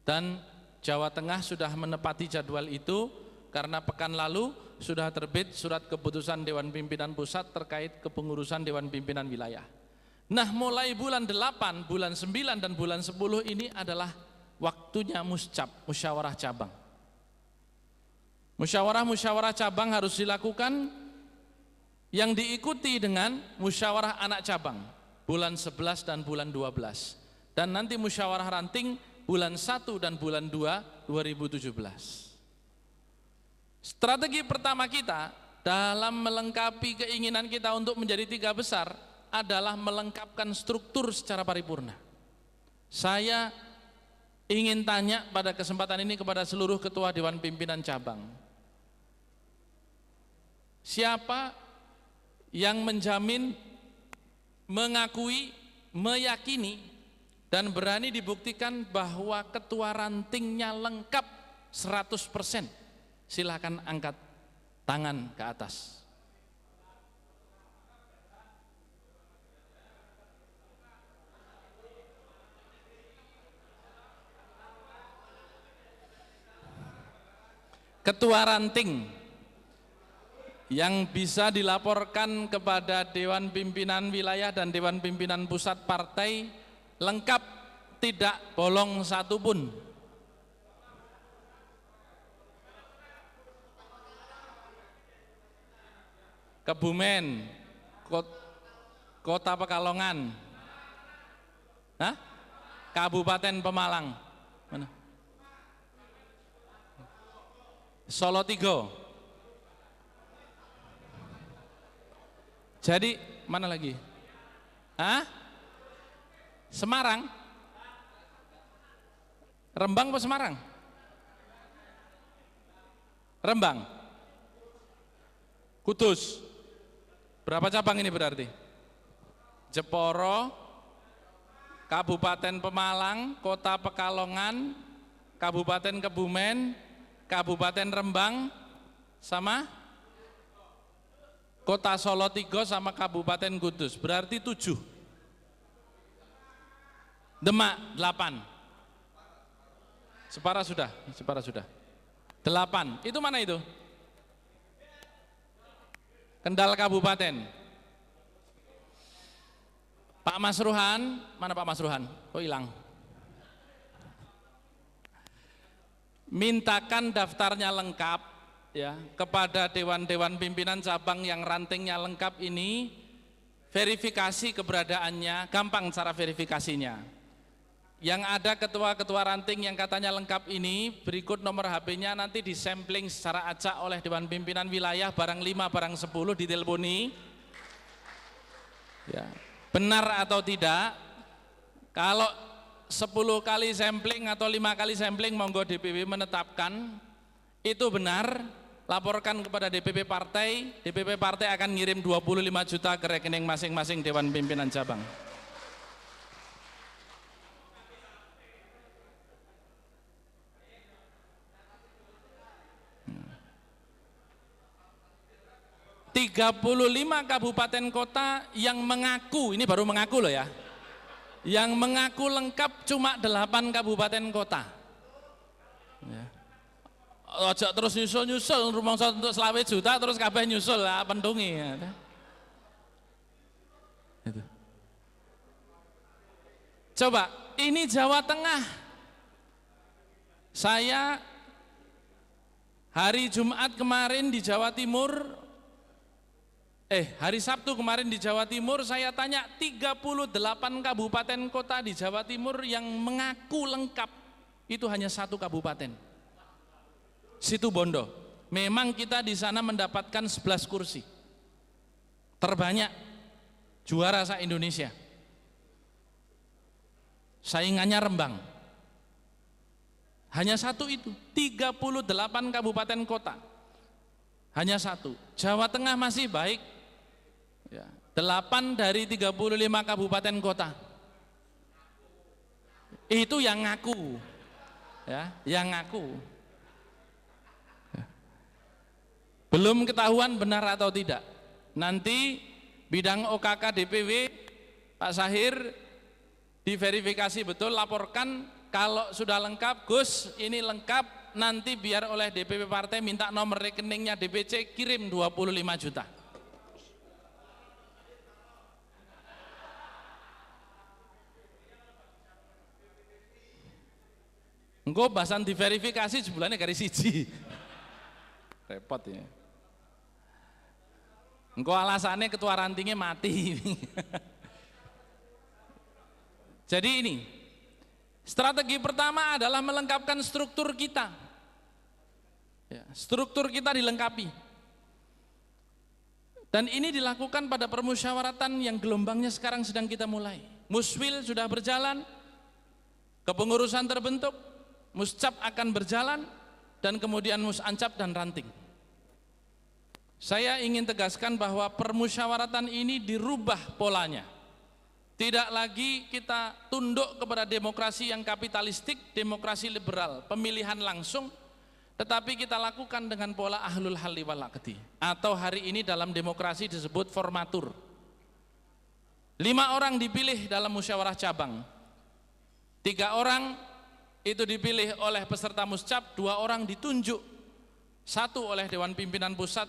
Dan Jawa Tengah sudah menepati jadwal itu karena pekan lalu sudah terbit surat keputusan Dewan Pimpinan Pusat terkait kepengurusan Dewan Pimpinan Wilayah. Nah, mulai bulan 8, bulan 9 dan bulan 10 ini adalah waktunya musyawarah cabang. Musyawarah cabang harus dilakukan yang diikuti dengan musyawarah anak cabang bulan 11 dan bulan 12. Dan nanti musyawarah ranting bulan 1 dan bulan 2 2017. Strategi pertama kita dalam melengkapi keinginan kita untuk menjadi 3 besar adalah melengkapkan struktur secara paripurna. Saya ingin tanya pada kesempatan ini kepada seluruh ketua Dewan Pimpinan Cabang, siapa yang menjamin, mengakui, meyakini dan berani dibuktikan bahwa ketua rantingnya lengkap 100%? Silakan angkat tangan ke atas. Ketua ranting yang bisa dilaporkan kepada Dewan Pimpinan Wilayah dan Dewan Pimpinan Pusat Partai lengkap, tidak bolong satupun. Kebumen, Kota Pekalongan, Kabupaten Pemalang, mana? Solo 3. Jadi mana lagi? Semarang, Rembang apa Semarang? Rembang, Kudus. Berapa cabang ini berarti? Jeporo, Kabupaten Pemalang, Kota Pekalongan, Kabupaten Kebumen, Kabupaten Rembang, sama Kota Solo 3 sama Kabupaten Kudus, berarti 7. Demak 8. Separa sudah. 8. Itu mana itu? Kendal Kabupaten. Pak Masruhan, mana Pak Masruhan? Kok hilang? Mintakan daftarnya lengkap ya kepada dewan-dewan pimpinan cabang yang rantingnya lengkap ini, verifikasi keberadaannya, gampang cara verifikasinya. Yang ada ketua-ketua ranting yang katanya lengkap ini, berikut nomor HP-nya nanti disampling secara acak oleh Dewan Pimpinan Wilayah, barang 5, barang 10 diteleponi. Ya, benar atau tidak? Kalau 10 kali sampling atau 5 kali sampling, monggo DPW menetapkan itu benar, laporkan kepada DPP Partai. DPP Partai akan ngirim 25 juta ke rekening masing-masing Dewan Pimpinan Cabang. 35 kabupaten kota yang mengaku, ini baru mengaku loh ya, yang mengaku lengkap cuma 8 kabupaten kota ya. Ojo terus nyusul rumangsa untuk selawe juta terus kabeh nyusul lah pendungi ya. Itu. Coba ini Jawa Tengah, saya hari Jumat kemarin di Jawa Timur, hari Sabtu kemarin di Jawa Timur, saya tanya 38 kabupaten kota di Jawa Timur yang mengaku lengkap, itu hanya 1 kabupaten, Situbondo. Memang kita di sana mendapatkan 11 kursi, terbanyak, juara se-Indonesia. Saingannya Rembang. Hanya 1 itu, 38 kabupaten kota. Hanya 1. Jawa Tengah masih baik. Ya, 8 dari 35 kabupaten kota. Itu yang ngaku. Ya, yang ngaku. Ya. Belum ketahuan benar atau tidak. Nanti bidang OKK DPW Pak Sahir diverifikasi betul, laporkan kalau sudah lengkap, Gus ini lengkap, nanti biar oleh DPP partai minta nomor rekeningnya DPC, kirim 25 juta. Engko bahasan diverifikasi sebulannya garis siji. Repot ya. Engko alasannya ketua rantingnya mati. Jadi ini strategi pertama adalah melengkapkan struktur kita. Ya, struktur kita dilengkapi. Dan ini dilakukan pada permusyawaratan yang gelombangnya sekarang sedang kita mulai. Muswil sudah berjalan, kepengurusan terbentuk, Muscap akan berjalan, dan kemudian Musancap dan Ranting. Saya ingin tegaskan bahwa permusyawaratan ini dirubah polanya. Tidak lagi kita tunduk kepada demokrasi yang kapitalistik, demokrasi liberal, pemilihan langsung, tetapi kita lakukan dengan pola ahlul halli wal aqdi, atau hari ini dalam demokrasi disebut formatur. 5 orang dipilih dalam musyawarah cabang, 3 orang itu dipilih oleh peserta muscap, 2 orang ditunjuk, 1 oleh Dewan Pimpinan Pusat,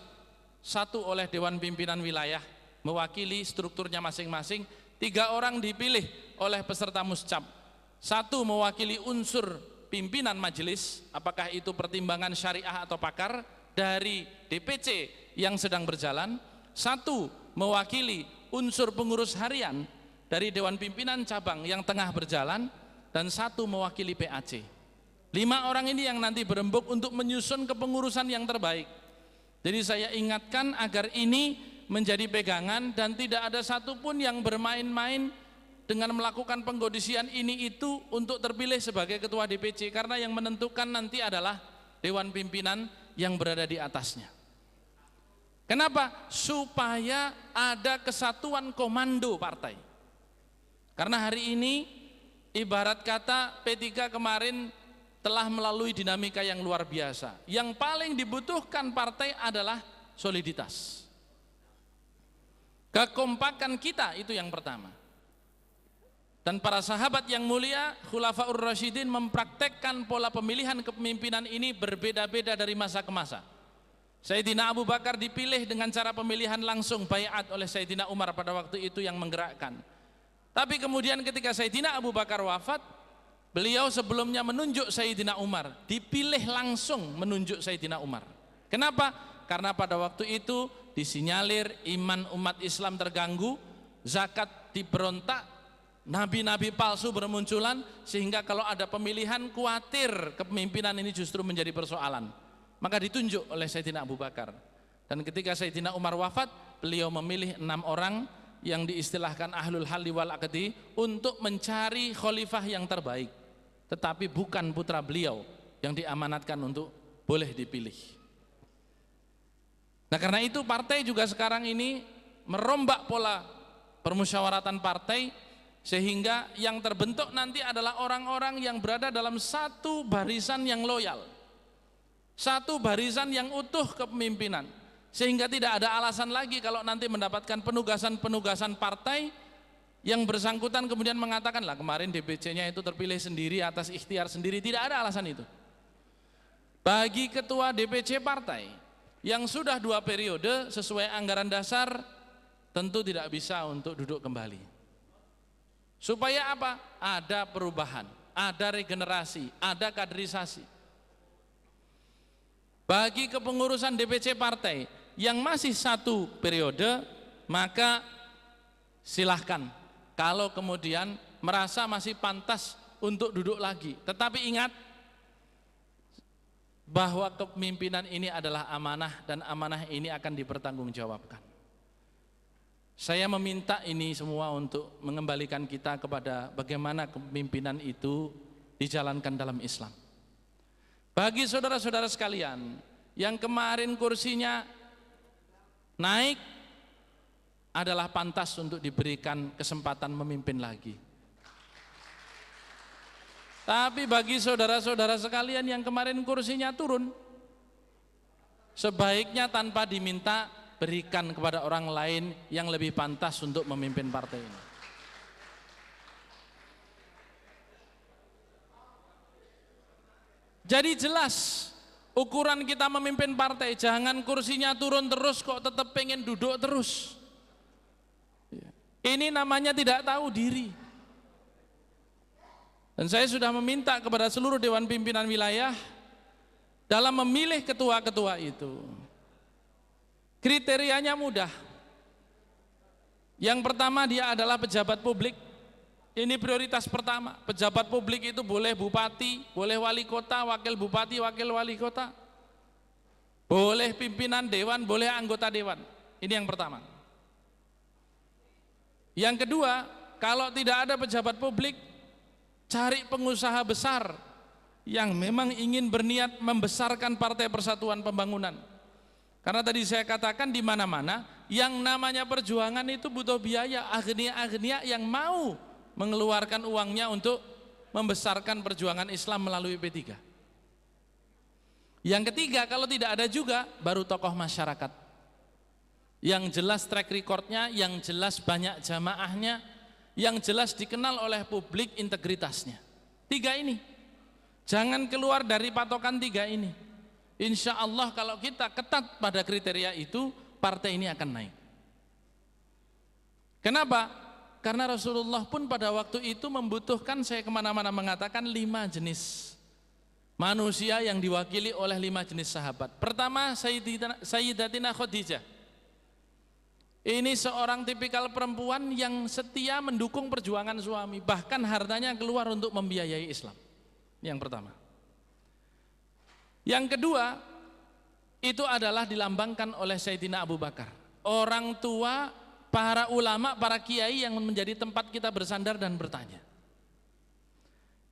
1 oleh Dewan Pimpinan Wilayah, mewakili strukturnya masing-masing. 3 orang dipilih oleh peserta muscap, 1 mewakili unsur pimpinan majelis, apakah itu pertimbangan syariah atau pakar dari DPC yang sedang berjalan, 1 mewakili unsur pengurus harian dari Dewan Pimpinan Cabang yang tengah berjalan, dan 1 mewakili PAC. 5 orang ini yang nanti berembuk untuk menyusun kepengurusan yang terbaik. Jadi saya ingatkan agar ini menjadi pegangan dan tidak ada satupun yang bermain-main dengan melakukan pengkondisian ini itu untuk terpilih sebagai ketua DPC, karena yang menentukan nanti adalah Dewan Pimpinan yang berada di atasnya. Kenapa? Supaya ada kesatuan komando partai. Karena hari ini ibarat kata P3 kemarin telah melalui dinamika yang luar biasa. Yang paling dibutuhkan partai adalah soliditas. Kekompakan kita itu yang pertama. Dan para sahabat yang mulia, Khulafaur Rasyidin, mempraktekkan pola pemilihan kepemimpinan ini berbeda-beda dari masa ke masa. Sayyidina Abu Bakar dipilih dengan cara pemilihan langsung, baiat oleh Sayyidina Umar pada waktu itu yang menggerakkan. Tapi kemudian ketika Sayyidina Abu Bakar wafat, beliau sebelumnya menunjuk Sayyidina Umar, dipilih langsung menunjuk Sayyidina Umar. Kenapa? Karena pada waktu itu disinyalir iman umat Islam terganggu, zakat diberontak, nabi-nabi palsu bermunculan, sehingga kalau ada pemilihan khawatir kepemimpinan ini justru menjadi persoalan. Maka ditunjuk oleh Sayyidina Abu Bakar. Dan ketika Sayyidina Umar wafat, beliau memilih 6 orang yang diistilahkan ahlul halli wal aqdi untuk mencari khalifah yang terbaik, tetapi bukan putra beliau yang diamanatkan untuk boleh dipilih. Nah, karena itu partai juga sekarang ini merombak pola permusyawaratan partai, sehingga yang terbentuk nanti adalah orang-orang yang berada dalam satu barisan yang loyal, satu barisan yang utuh kepemimpinan, Sehingga tidak ada alasan lagi kalau nanti mendapatkan penugasan-penugasan partai yang bersangkutan kemudian mengatakan, lah kemarin DPC-nya itu terpilih sendiri atas ikhtiar sendiri. Tidak ada alasan itu. Bagi ketua DPC partai yang sudah 2 periode sesuai anggaran dasar, tentu tidak bisa untuk duduk kembali. Supaya apa? Ada perubahan, ada regenerasi, ada kaderisasi. Bagi kepengurusan DPC partai yang masih 1 periode, maka silahkan kalau kemudian merasa masih pantas untuk duduk lagi. Tetapi ingat bahwa kepemimpinan ini adalah amanah, dan amanah ini akan dipertanggungjawabkan. Saya meminta ini semua untuk mengembalikan kita kepada bagaimana kepemimpinan itu dijalankan dalam Islam. Bagi saudara-saudara sekalian yang kemarin kursinya naik, adalah pantas untuk diberikan kesempatan memimpin lagi. Tapi bagi saudara-saudara sekalian yang kemarin kursinya turun, sebaiknya tanpa diminta, berikan kepada orang lain yang lebih pantas untuk memimpin partai ini. Jadi jelas ukuran kita memimpin partai, jangan kursinya turun terus kok tetap pengen duduk terus. Ini namanya tidak tahu diri. Dan saya sudah meminta kepada seluruh dewan pimpinan wilayah dalam memilih ketua-ketua itu, kriterianya mudah. Yang pertama, dia adalah pejabat publik. Ini prioritas pertama. Pejabat publik itu boleh bupati, boleh wali kota, wakil bupati, wakil wali kota, boleh pimpinan dewan, boleh anggota dewan. Ini yang pertama. Yang kedua, kalau tidak ada pejabat publik, cari pengusaha besar yang memang ingin berniat membesarkan Partai Persatuan Pembangunan. Karena tadi saya katakan di mana-mana yang namanya perjuangan itu butuh biaya, agnia-agnia yang mau mengeluarkan uangnya untuk membesarkan perjuangan Islam melalui P3. Yang ketiga, kalau tidak ada juga, baru tokoh masyarakat yang jelas track recordnya, yang jelas banyak jamaahnya, yang jelas dikenal oleh publik integritasnya. 3 ini, jangan keluar dari patokan 3 ini. Insya Allah kalau kita ketat pada kriteria itu, partai ini akan naik. Kenapa? Karena Rasulullah pun pada waktu itu membutuhkan, saya kemana-mana mengatakan 5 jenis manusia yang diwakili oleh 5 jenis sahabat. Pertama, Sayyidatina Khadijah. Ini seorang tipikal perempuan yang setia mendukung perjuangan suami, bahkan hartanya keluar untuk membiayai Islam. Yang pertama. Yang kedua, itu adalah dilambangkan oleh Sayyidina Abu Bakar. Orang tua, para ulama, para kiai yang menjadi tempat kita bersandar dan bertanya.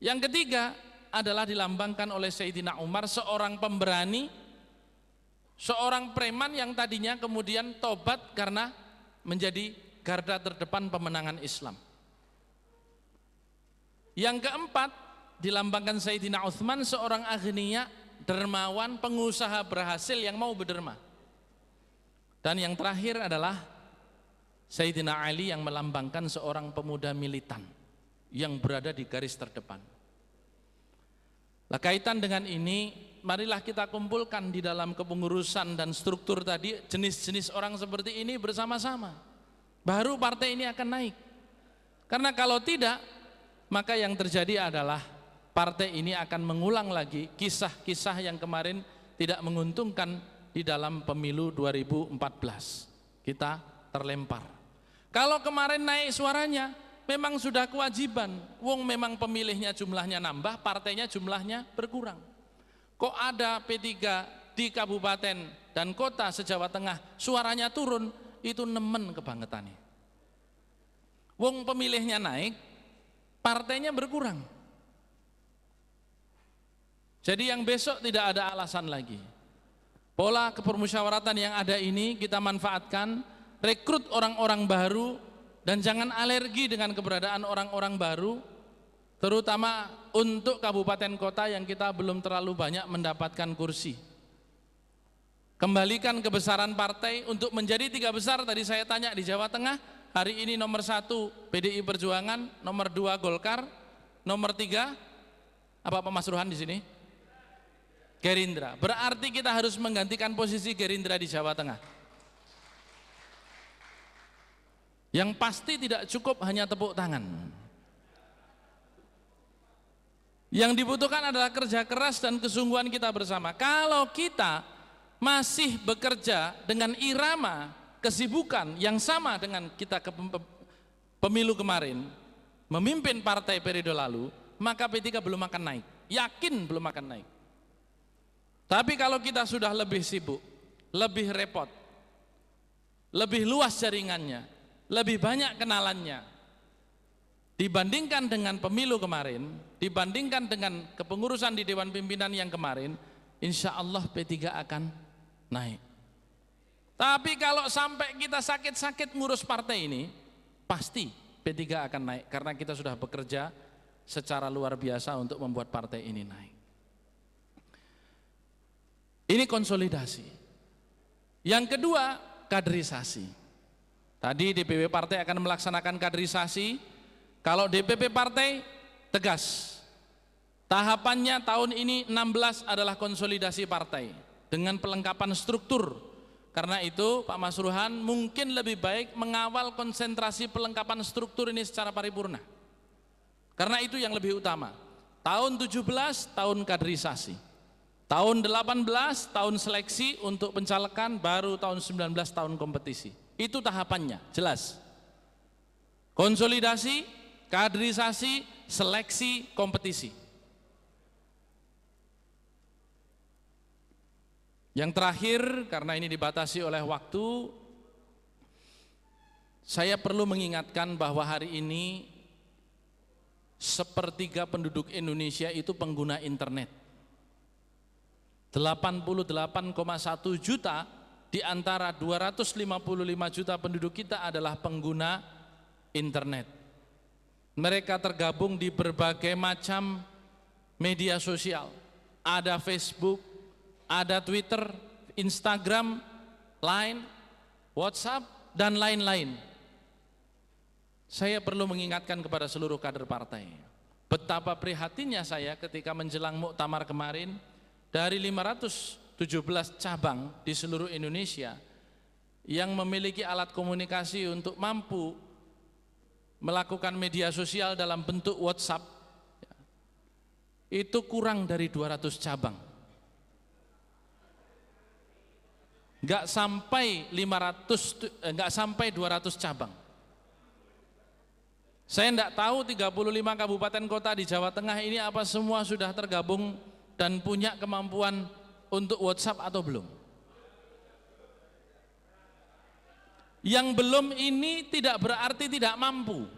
Yang ketiga adalah dilambangkan oleh Sayyidina Umar, seorang pemberani, seorang preman yang tadinya kemudian tobat karena menjadi garda terdepan pemenangan Islam. Yang keempat dilambangkan Sayyidina Utsman, seorang agniya, dermawan, pengusaha berhasil yang mau berderma. Dan yang terakhir adalah Sayyidina Ali yang melambangkan seorang pemuda militan yang berada di garis terdepan. Nah, kaitan dengan ini, marilah kita kumpulkan di dalam kepengurusan dan struktur tadi jenis-jenis orang seperti ini bersama-sama. Baru partai ini akan naik. Karena kalau tidak, maka yang terjadi adalah partai ini akan mengulang lagi kisah-kisah yang kemarin tidak menguntungkan di dalam pemilu 2014. Kita terlempar. Kalau kemarin naik suaranya, memang sudah kewajiban, wong memang pemilihnya jumlahnya nambah, partainya jumlahnya berkurang. Kok ada P3 di kabupaten dan kota se-Jawa Tengah suaranya turun, itu nemen kebangetannya. Wong pemilihnya naik, partainya berkurang. Jadi yang besok tidak ada alasan lagi. Pola kepermusyawaratan yang ada ini kita manfaatkan, rekrut orang-orang baru, dan jangan alergi dengan keberadaan orang-orang baru, terutama untuk kabupaten kota yang kita belum terlalu banyak mendapatkan kursi. Kembalikan kebesaran partai untuk menjadi 3 besar. Tadi saya tanya di Jawa Tengah, hari ini nomor 1 PDI Perjuangan, nomor 2 Golkar, nomor 3 apa Pak Mas Ruhan di sini? Gerindra. Berarti kita harus menggantikan posisi Gerindra di Jawa Tengah. Yang pasti tidak cukup hanya tepuk tangan. Yang dibutuhkan adalah kerja keras dan kesungguhan kita bersama. Kalau kita masih bekerja dengan irama kesibukan yang sama dengan kita ke pemilu kemarin, memimpin partai periode lalu, maka P3 belum akan naik. Yakin belum akan naik. Tapi kalau kita sudah lebih sibuk, lebih repot, lebih luas jaringannya, lebih banyak kenalannya, dibandingkan dengan pemilu kemarin, dibandingkan dengan kepengurusan di Dewan Pimpinan yang kemarin, insya Allah P3 akan naik. Tapi kalau sampai kita sakit-sakit ngurus partai ini, pasti P3 akan naik, karena kita sudah bekerja secara luar biasa untuk membuat partai ini naik. Ini konsolidasi. Yang kedua, kaderisasi. Tadi DPW partai akan melaksanakan kaderisasi. Kalau DPP partai tegas, tahapannya tahun ini 16 adalah konsolidasi partai dengan pelengkapan struktur. Karena itu Pak Mas Ruhan mungkin lebih baik mengawal konsentrasi pelengkapan struktur ini secara paripurna. Karena itu yang lebih utama. Tahun 17 tahun kaderisasi, tahun 18 tahun seleksi untuk pencalekan, baru tahun 19 tahun kompetisi. Itu tahapannya jelas. Konsolidasi, kaderisasi, seleksi, kompetisi. Yang terakhir, karena ini dibatasi oleh waktu, saya perlu mengingatkan bahwa hari ini sepertiga penduduk Indonesia itu pengguna internet. 88,1 juta di antara 255 juta penduduk kita adalah pengguna internet. Mereka tergabung di berbagai macam media sosial. Ada Facebook, ada Twitter, Instagram, Line, WhatsApp, dan lain-lain. Saya perlu mengingatkan kepada seluruh kader partai, betapa prihatinnya saya ketika menjelang muktamar kemarin, dari 517 cabang di seluruh Indonesia yang memiliki alat komunikasi untuk mampu melakukan media sosial dalam bentuk WhatsApp, itu kurang dari 200 cabang. Nggak sampai 200 cabang. Saya enggak tahu 35 kabupaten kota di Jawa Tengah ini apa semua sudah tergabung dan punya kemampuan untuk WhatsApp atau belum. Yang belum ini tidak berarti tidak mampu.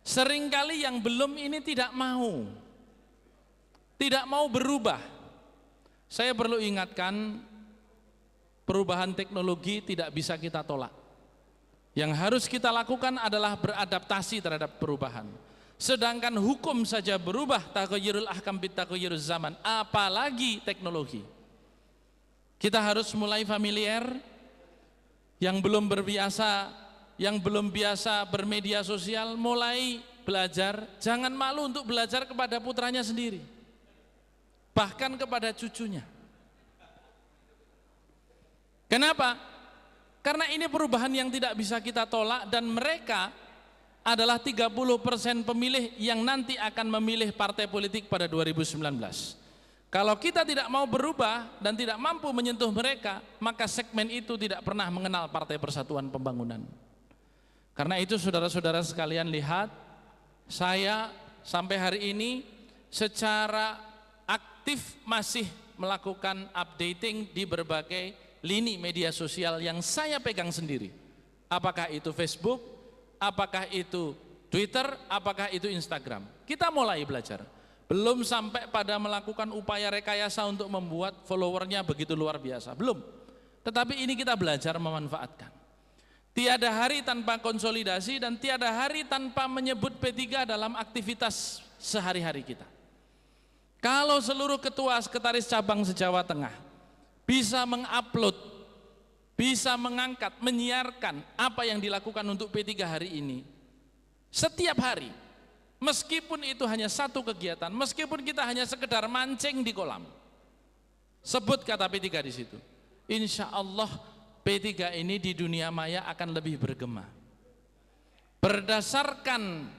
Seringkali yang belum ini tidak mau berubah. Saya perlu ingatkan, perubahan teknologi tidak bisa kita tolak. Yang harus kita lakukan adalah beradaptasi terhadap perubahan. Sedangkan hukum saja berubah, taghayyurul ahkam bitaghayyuruz zaman, apalagi teknologi. Kita harus mulai familiar. Yang belum berbiasa, yang belum biasa bermedia sosial, mulai belajar. Jangan malu untuk belajar kepada putranya sendiri, bahkan kepada cucunya. Kenapa? Karena ini perubahan yang tidak bisa kita tolak, dan mereka adalah 30% pemilih yang nanti akan memilih partai politik pada 2019. Kalau kita tidak mau berubah dan tidak mampu menyentuh mereka, maka segmen itu tidak pernah mengenal Partai Persatuan Pembangunan. Karena itu saudara-saudara sekalian, lihat, saya sampai hari ini secara aktif masih melakukan updating di berbagai lini media sosial yang saya pegang sendiri. Apakah itu Facebook, apakah itu Twitter, apakah itu Instagram. Kita mulai belajar. Belum sampai pada melakukan upaya rekayasa untuk membuat followernya begitu luar biasa, belum. Tetapi ini kita belajar memanfaatkan. Tiada hari tanpa konsolidasi dan tiada hari tanpa menyebut P3 dalam aktivitas sehari-hari kita. Kalau seluruh ketua sekretaris cabang se-Jawa Tengah bisa mengupload, bisa mengangkat, menyiarkan apa yang dilakukan untuk P3 hari ini setiap hari, meskipun itu hanya satu kegiatan, meskipun kita hanya sekedar mancing di kolam, sebut kata P3 di situ, insya Allah P3 ini di dunia maya akan lebih bergema. Berdasarkan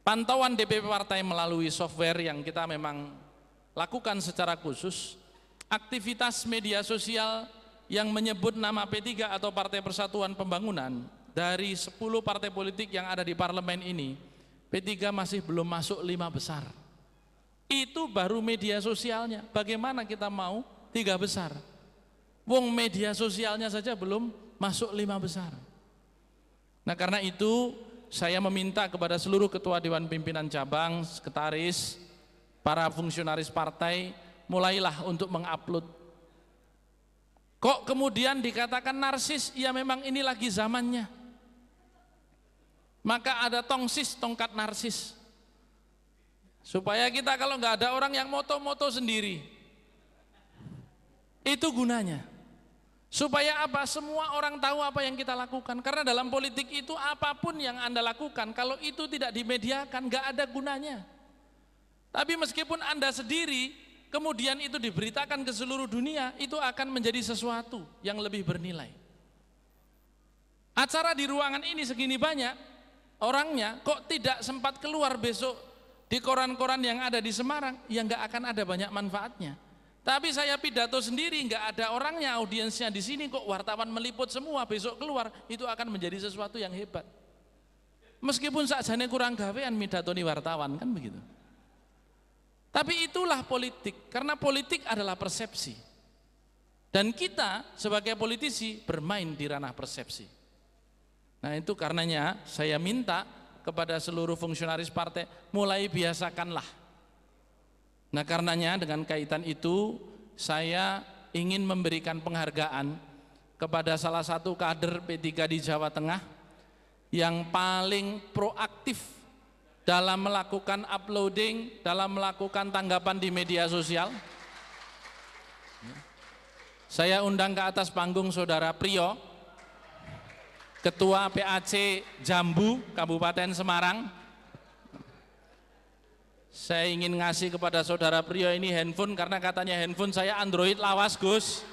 pantauan DPP Partai melalui software yang kita memang lakukan secara khusus, aktivitas media sosial yang menyebut nama P3 atau Partai Persatuan Pembangunan dari 10 partai politik yang ada di parlemen ini, P3 masih belum masuk 5 besar. Itu baru media sosialnya. Bagaimana kita mau 3 besar? Wong media sosialnya saja belum masuk 5 besar. Nah, karena itu saya meminta kepada seluruh ketua Dewan Pimpinan Cabang, sekretaris, para fungsionaris partai, mulailah untuk mengupload. Kok kemudian dikatakan narsis? Ya memang ini lagi zamannya. Maka ada tongsis, tongkat narsis. Supaya kita kalau nggak ada orang yang moto-moto sendiri. Itu gunanya. Supaya apa? Semua orang tahu apa yang kita lakukan. Karena dalam politik itu apapun yang Anda lakukan, kalau itu tidak dimediakan, nggak ada gunanya. Tapi meskipun Anda sendiri, kemudian itu diberitakan ke seluruh dunia, itu akan menjadi sesuatu yang lebih bernilai. Acara di ruangan ini segini banyak orangnya, kok tidak sempat keluar besok di koran-koran yang ada di Semarang, ya nggak akan ada banyak manfaatnya. Tapi saya pidato sendiri, nggak ada orangnya, audiensnya di sini, kok wartawan meliput semua, besok keluar, itu akan menjadi sesuatu yang hebat. Meskipun sakjane kurang gawean pidatoni wartawan, kan begitu. Tapi itulah politik, karena politik adalah persepsi. Dan kita sebagai politisi bermain di ranah persepsi. Nah, itu karenanya saya minta kepada seluruh fungsionaris partai, mulai biasakanlah. Nah, karenanya dengan kaitan itu saya ingin memberikan penghargaan kepada salah satu kader P3 di Jawa Tengah yang paling proaktif dalam melakukan uploading, dalam melakukan tanggapan di media sosial. Saya undang ke atas panggung Saudara Priyo, Ketua PAC Jambu, Kabupaten Semarang. Saya ingin ngasih kepada Saudara Priyo ini handphone, karena katanya handphone saya Android lawas, Gus.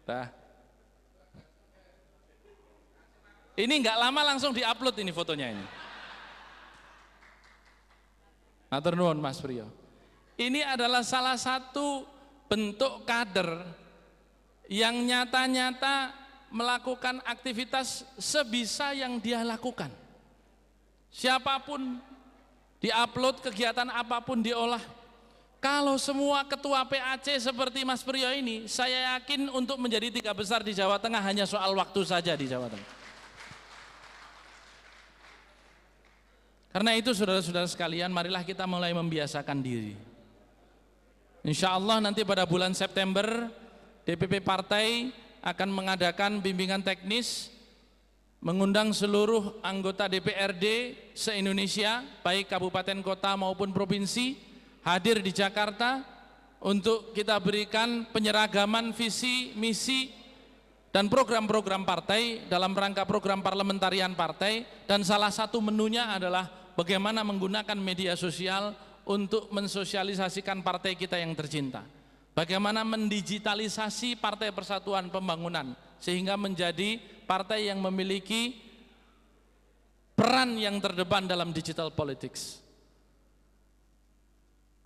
Nah. Ini nggak lama langsung diupload ini fotonya ini. Matur nuwun Mas Priyo. Ini adalah salah satu bentuk kader yang nyata-nyata melakukan aktivitas sebisa yang dia lakukan. Siapapun diupload, kegiatan apapun diolah. Kalau semua ketua PAC seperti Mas Priyo ini, saya yakin untuk menjadi 3 besar di Jawa Tengah hanya soal waktu saja di Jawa Tengah. Karena itu saudara-saudara sekalian, marilah kita mulai membiasakan diri. Insya Allah nanti pada bulan September DPP Partai akan mengadakan bimbingan teknis, mengundang seluruh anggota DPRD se-Indonesia, baik kabupaten kota maupun provinsi, hadir di Jakarta untuk kita berikan penyeragaman visi, misi, dan program-program partai dalam rangka program parlementarian partai. Dan salah satu menunya adalah bagaimana menggunakan media sosial untuk mensosialisasikan partai kita yang tercinta. Bagaimana mendigitalisasi Partai Persatuan Pembangunan sehingga menjadi partai yang memiliki peran yang terdepan dalam digital politics.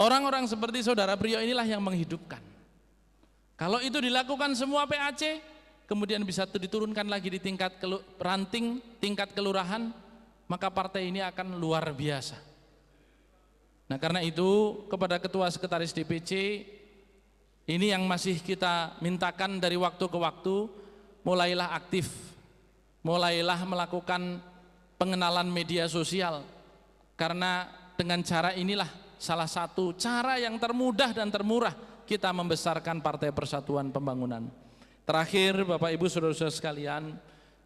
Orang-orang seperti Saudara Priyo inilah yang menghidupkan. Kalau itu dilakukan semua PAC, kemudian bisa diturunkan lagi di tingkat ranting, tingkat kelurahan, maka partai ini akan luar biasa. Nah, karena itu kepada Ketua Sekretaris DPC, ini yang masih kita mintakan dari waktu ke waktu, mulailah aktif, mulailah melakukan pengenalan media sosial, karena dengan cara inilah salah satu cara yang termudah dan termurah kita membesarkan Partai Persatuan Pembangunan. Terakhir, Bapak Ibu Saudara-saudara sekalian,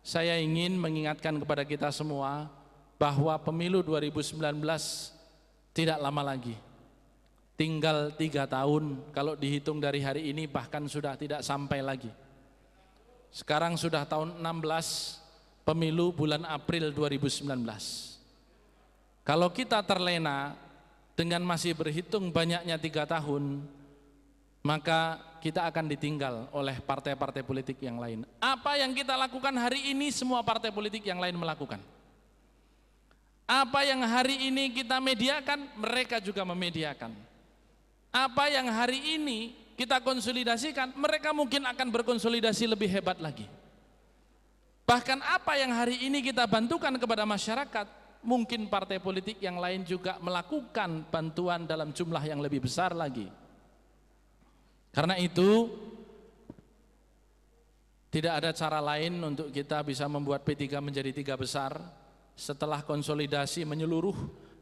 saya ingin mengingatkan kepada kita semua bahwa pemilu 2019 tidak lama lagi. Tinggal 3 tahun, kalau dihitung dari hari ini bahkan sudah tidak sampai lagi. Sekarang sudah tahun 16, pemilu bulan April 2019. Kalau kita terlena dengan masih berhitung banyaknya 3 tahun, maka kita akan ditinggal oleh partai-partai politik yang lain. Apa yang kita lakukan hari ini semua partai politik yang lain melakukan. Apa yang hari ini kita mediakan, mereka juga memediakan. Apa yang hari ini kita konsolidasikan, mereka mungkin akan berkonsolidasi lebih hebat lagi. Bahkan apa yang hari ini kita bantukan kepada masyarakat, mungkin partai politik yang lain juga melakukan bantuan dalam jumlah yang lebih besar lagi. Karena itu tidak ada cara lain untuk kita bisa membuat P3 menjadi 3 besar setelah konsolidasi menyeluruh.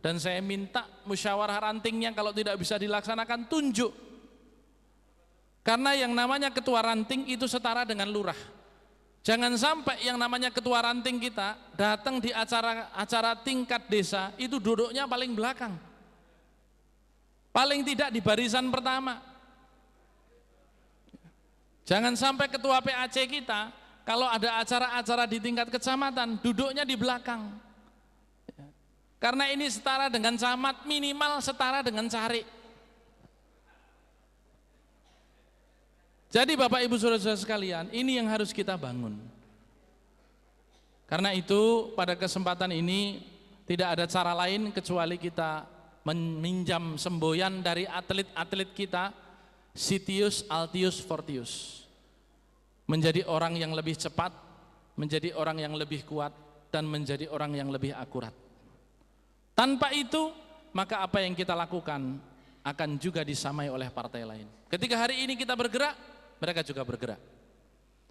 Dan saya minta musyawarah rantingnya kalau tidak bisa dilaksanakan, tunjuk. Karena yang namanya ketua ranting itu setara dengan lurah. Jangan sampai yang namanya ketua ranting kita datang di acara tingkat desa itu duduknya paling belakang, paling tidak di barisan pertama. Jangan sampai ketua PAC kita kalau ada acara-acara di tingkat kecamatan duduknya di belakang. Karena ini setara dengan camat, minimal setara dengan cari. Jadi Bapak Ibu Saudara-saudara sekalian, ini yang harus kita bangun. Karena itu pada kesempatan ini tidak ada cara lain kecuali kita meminjam semboyan dari atlet-atlet kita, Sitius, Altius, Fortius. Menjadi orang yang lebih cepat, menjadi orang yang lebih kuat, dan menjadi orang yang lebih akurat. Tanpa itu, maka apa yang kita lakukan akan juga disamai oleh partai lain. Ketika hari ini kita bergerak, mereka juga bergerak.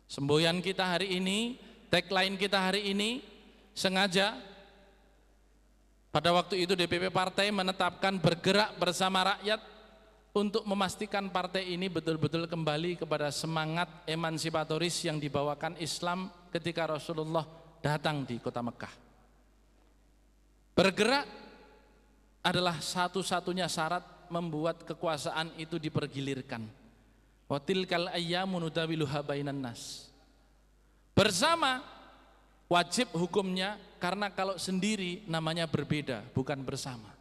Semboyan kita hari ini, tagline kita hari ini, sengaja pada waktu itu DPP partai menetapkan bergerak bersama rakyat untuk memastikan partai ini betul-betul kembali kepada semangat emansipatoris yang dibawakan Islam ketika Rasulullah datang di kota Mekah. Bergerak adalah satu-satunya syarat membuat kekuasaan itu dipergilirkan. Wa tilkal ayyamu nudawiluha bainan nas. Bersama wajib hukumnya, karena kalau sendiri namanya berbeda, bukan bersama.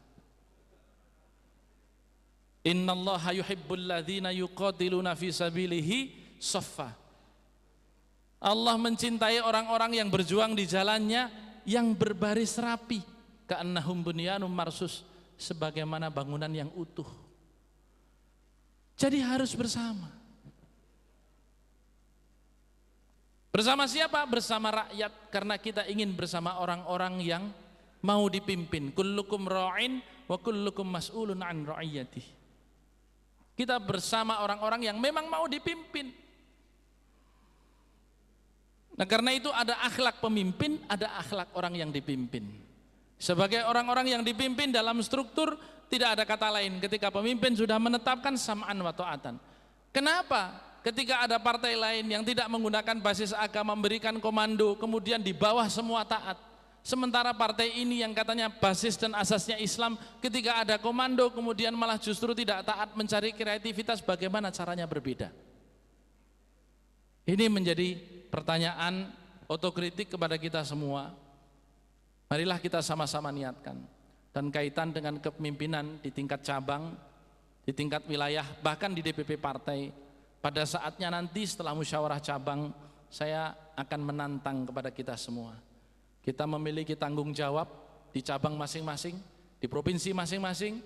Innallaha yuhibbul ladzina yuqatiluna fi sabilihi shaffa. Allah mencintai orang-orang yang berjuang di jalannya yang berbaris rapi. Ka'annahum bunyanum marsus, sebagaimana bangunan yang utuh. Jadi harus bersama. Bersama siapa? Bersama rakyat, karena kita ingin bersama orang-orang yang mau dipimpin. Kullukum ra'in wa kullukum mas'ulun an ra'iyatih. Kita bersama orang-orang yang memang mau dipimpin. Nah, karena itu ada akhlak pemimpin, ada akhlak orang yang dipimpin. Sebagai orang-orang yang dipimpin dalam struktur, tidak ada kata lain ketika pemimpin sudah menetapkan sam'an wa ta'atan. Kenapa? Ketika ada partai lain yang tidak menggunakan basis agama memberikan komando, kemudian di bawah semua taat. Sementara partai ini yang katanya basis dan asasnya Islam, ketika ada komando kemudian malah justru tidak taat, mencari kreativitas, bagaimana caranya berbeda. Ini menjadi pertanyaan otokritik kepada kita semua. Marilah kita sama-sama niatkan, dan kaitan dengan kepemimpinan di tingkat cabang, di tingkat wilayah, bahkan di DPP partai. Pada saatnya nanti setelah musyawarah cabang, saya akan menantang kepada kita semua. Kita memiliki tanggung jawab di cabang masing-masing, di provinsi masing-masing,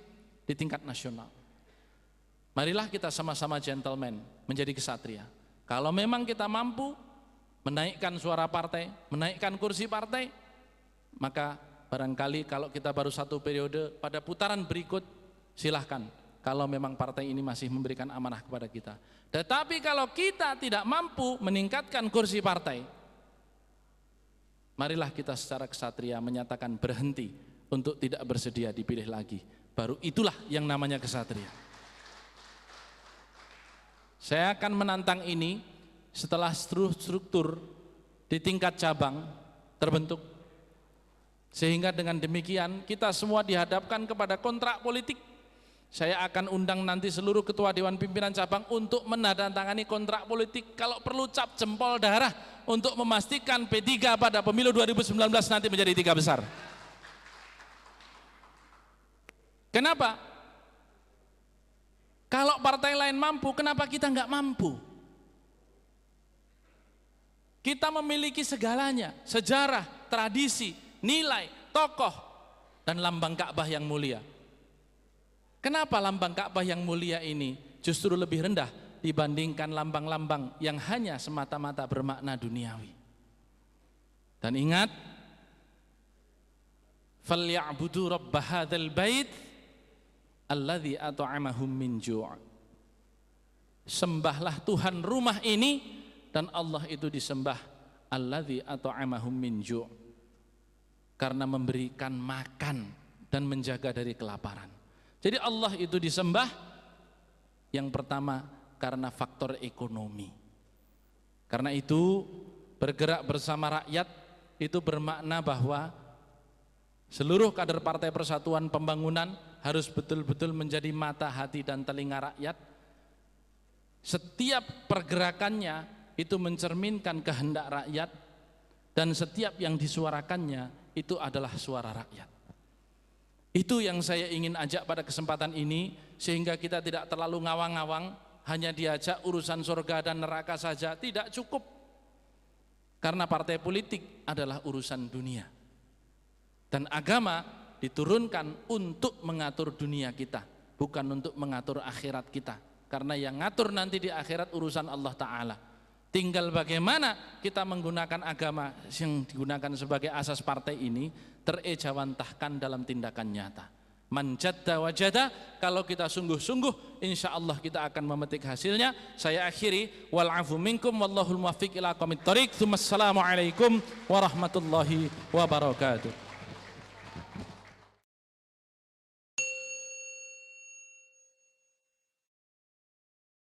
di tingkat nasional. Marilah kita sama-sama gentleman, menjadi kesatria. Kalau memang kita mampu menaikkan suara partai, menaikkan kursi partai, maka barangkali kalau kita baru 1 periode, pada putaran berikut silahkan, kalau memang partai ini masih memberikan amanah kepada kita. Tetapi kalau kita tidak mampu meningkatkan kursi partai, marilah kita secara kesatria menyatakan berhenti untuk tidak bersedia dipilih lagi. Baru itulah yang namanya kesatria. Saya akan menantang ini setelah struktur di tingkat cabang terbentuk. Sehingga dengan demikian kita semua dihadapkan kepada kontrak politik. Saya akan undang nanti seluruh ketua Dewan Pimpinan Cabang untuk menandatangani kontrak politik, kalau perlu cap jempol darah, untuk memastikan P3 pada pemilu 2019 nanti menjadi 3 besar. Kenapa? Kalau partai lain mampu, kenapa kita nggak mampu? Kita memiliki segalanya, sejarah, tradisi, nilai, tokoh, dan lambang Ka'bah yang mulia. Kenapa lambang Ka'bah yang mulia ini justru lebih rendah dibandingkan lambang-lambang yang hanya semata-mata bermakna duniawi? Dan ingat, falya'budu rabb hadzal bait alladzi at'amahum min ju'. Sembahlah Tuhan rumah ini, dan Allah itu disembah alladzi at'amahum min ju', karena memberikan makan dan menjaga dari kelaparan. Jadi Allah itu disembah yang pertama karena faktor ekonomi. Karena itu bergerak bersama rakyat itu bermakna bahwa seluruh kader Partai Persatuan Pembangunan harus betul-betul menjadi mata, hati, dan telinga rakyat. Setiap pergerakannya itu mencerminkan kehendak rakyat, dan setiap yang disuarakannya itu adalah suara rakyat. Itu yang saya ingin ajak pada kesempatan ini, sehingga kita tidak terlalu ngawang-ngawang, hanya diajak urusan surga dan neraka saja, tidak cukup. Karena partai politik adalah urusan dunia. Dan agama diturunkan untuk mengatur dunia kita, bukan untuk mengatur akhirat kita. Karena yang ngatur nanti di akhirat urusan Allah Ta'ala. Tinggal bagaimana kita menggunakan agama yang digunakan sebagai asas partai ini terejawantahkan dalam tindakan nyata. Man jadda wajada, kalau kita sungguh-sungguh insya Allah kita akan memetik hasilnya. Saya akhiri, wal'afu minkum wallahul muwaffiq ila aqwamit thoriq. Assalamualaikum warahmatullahi wabarakatuh.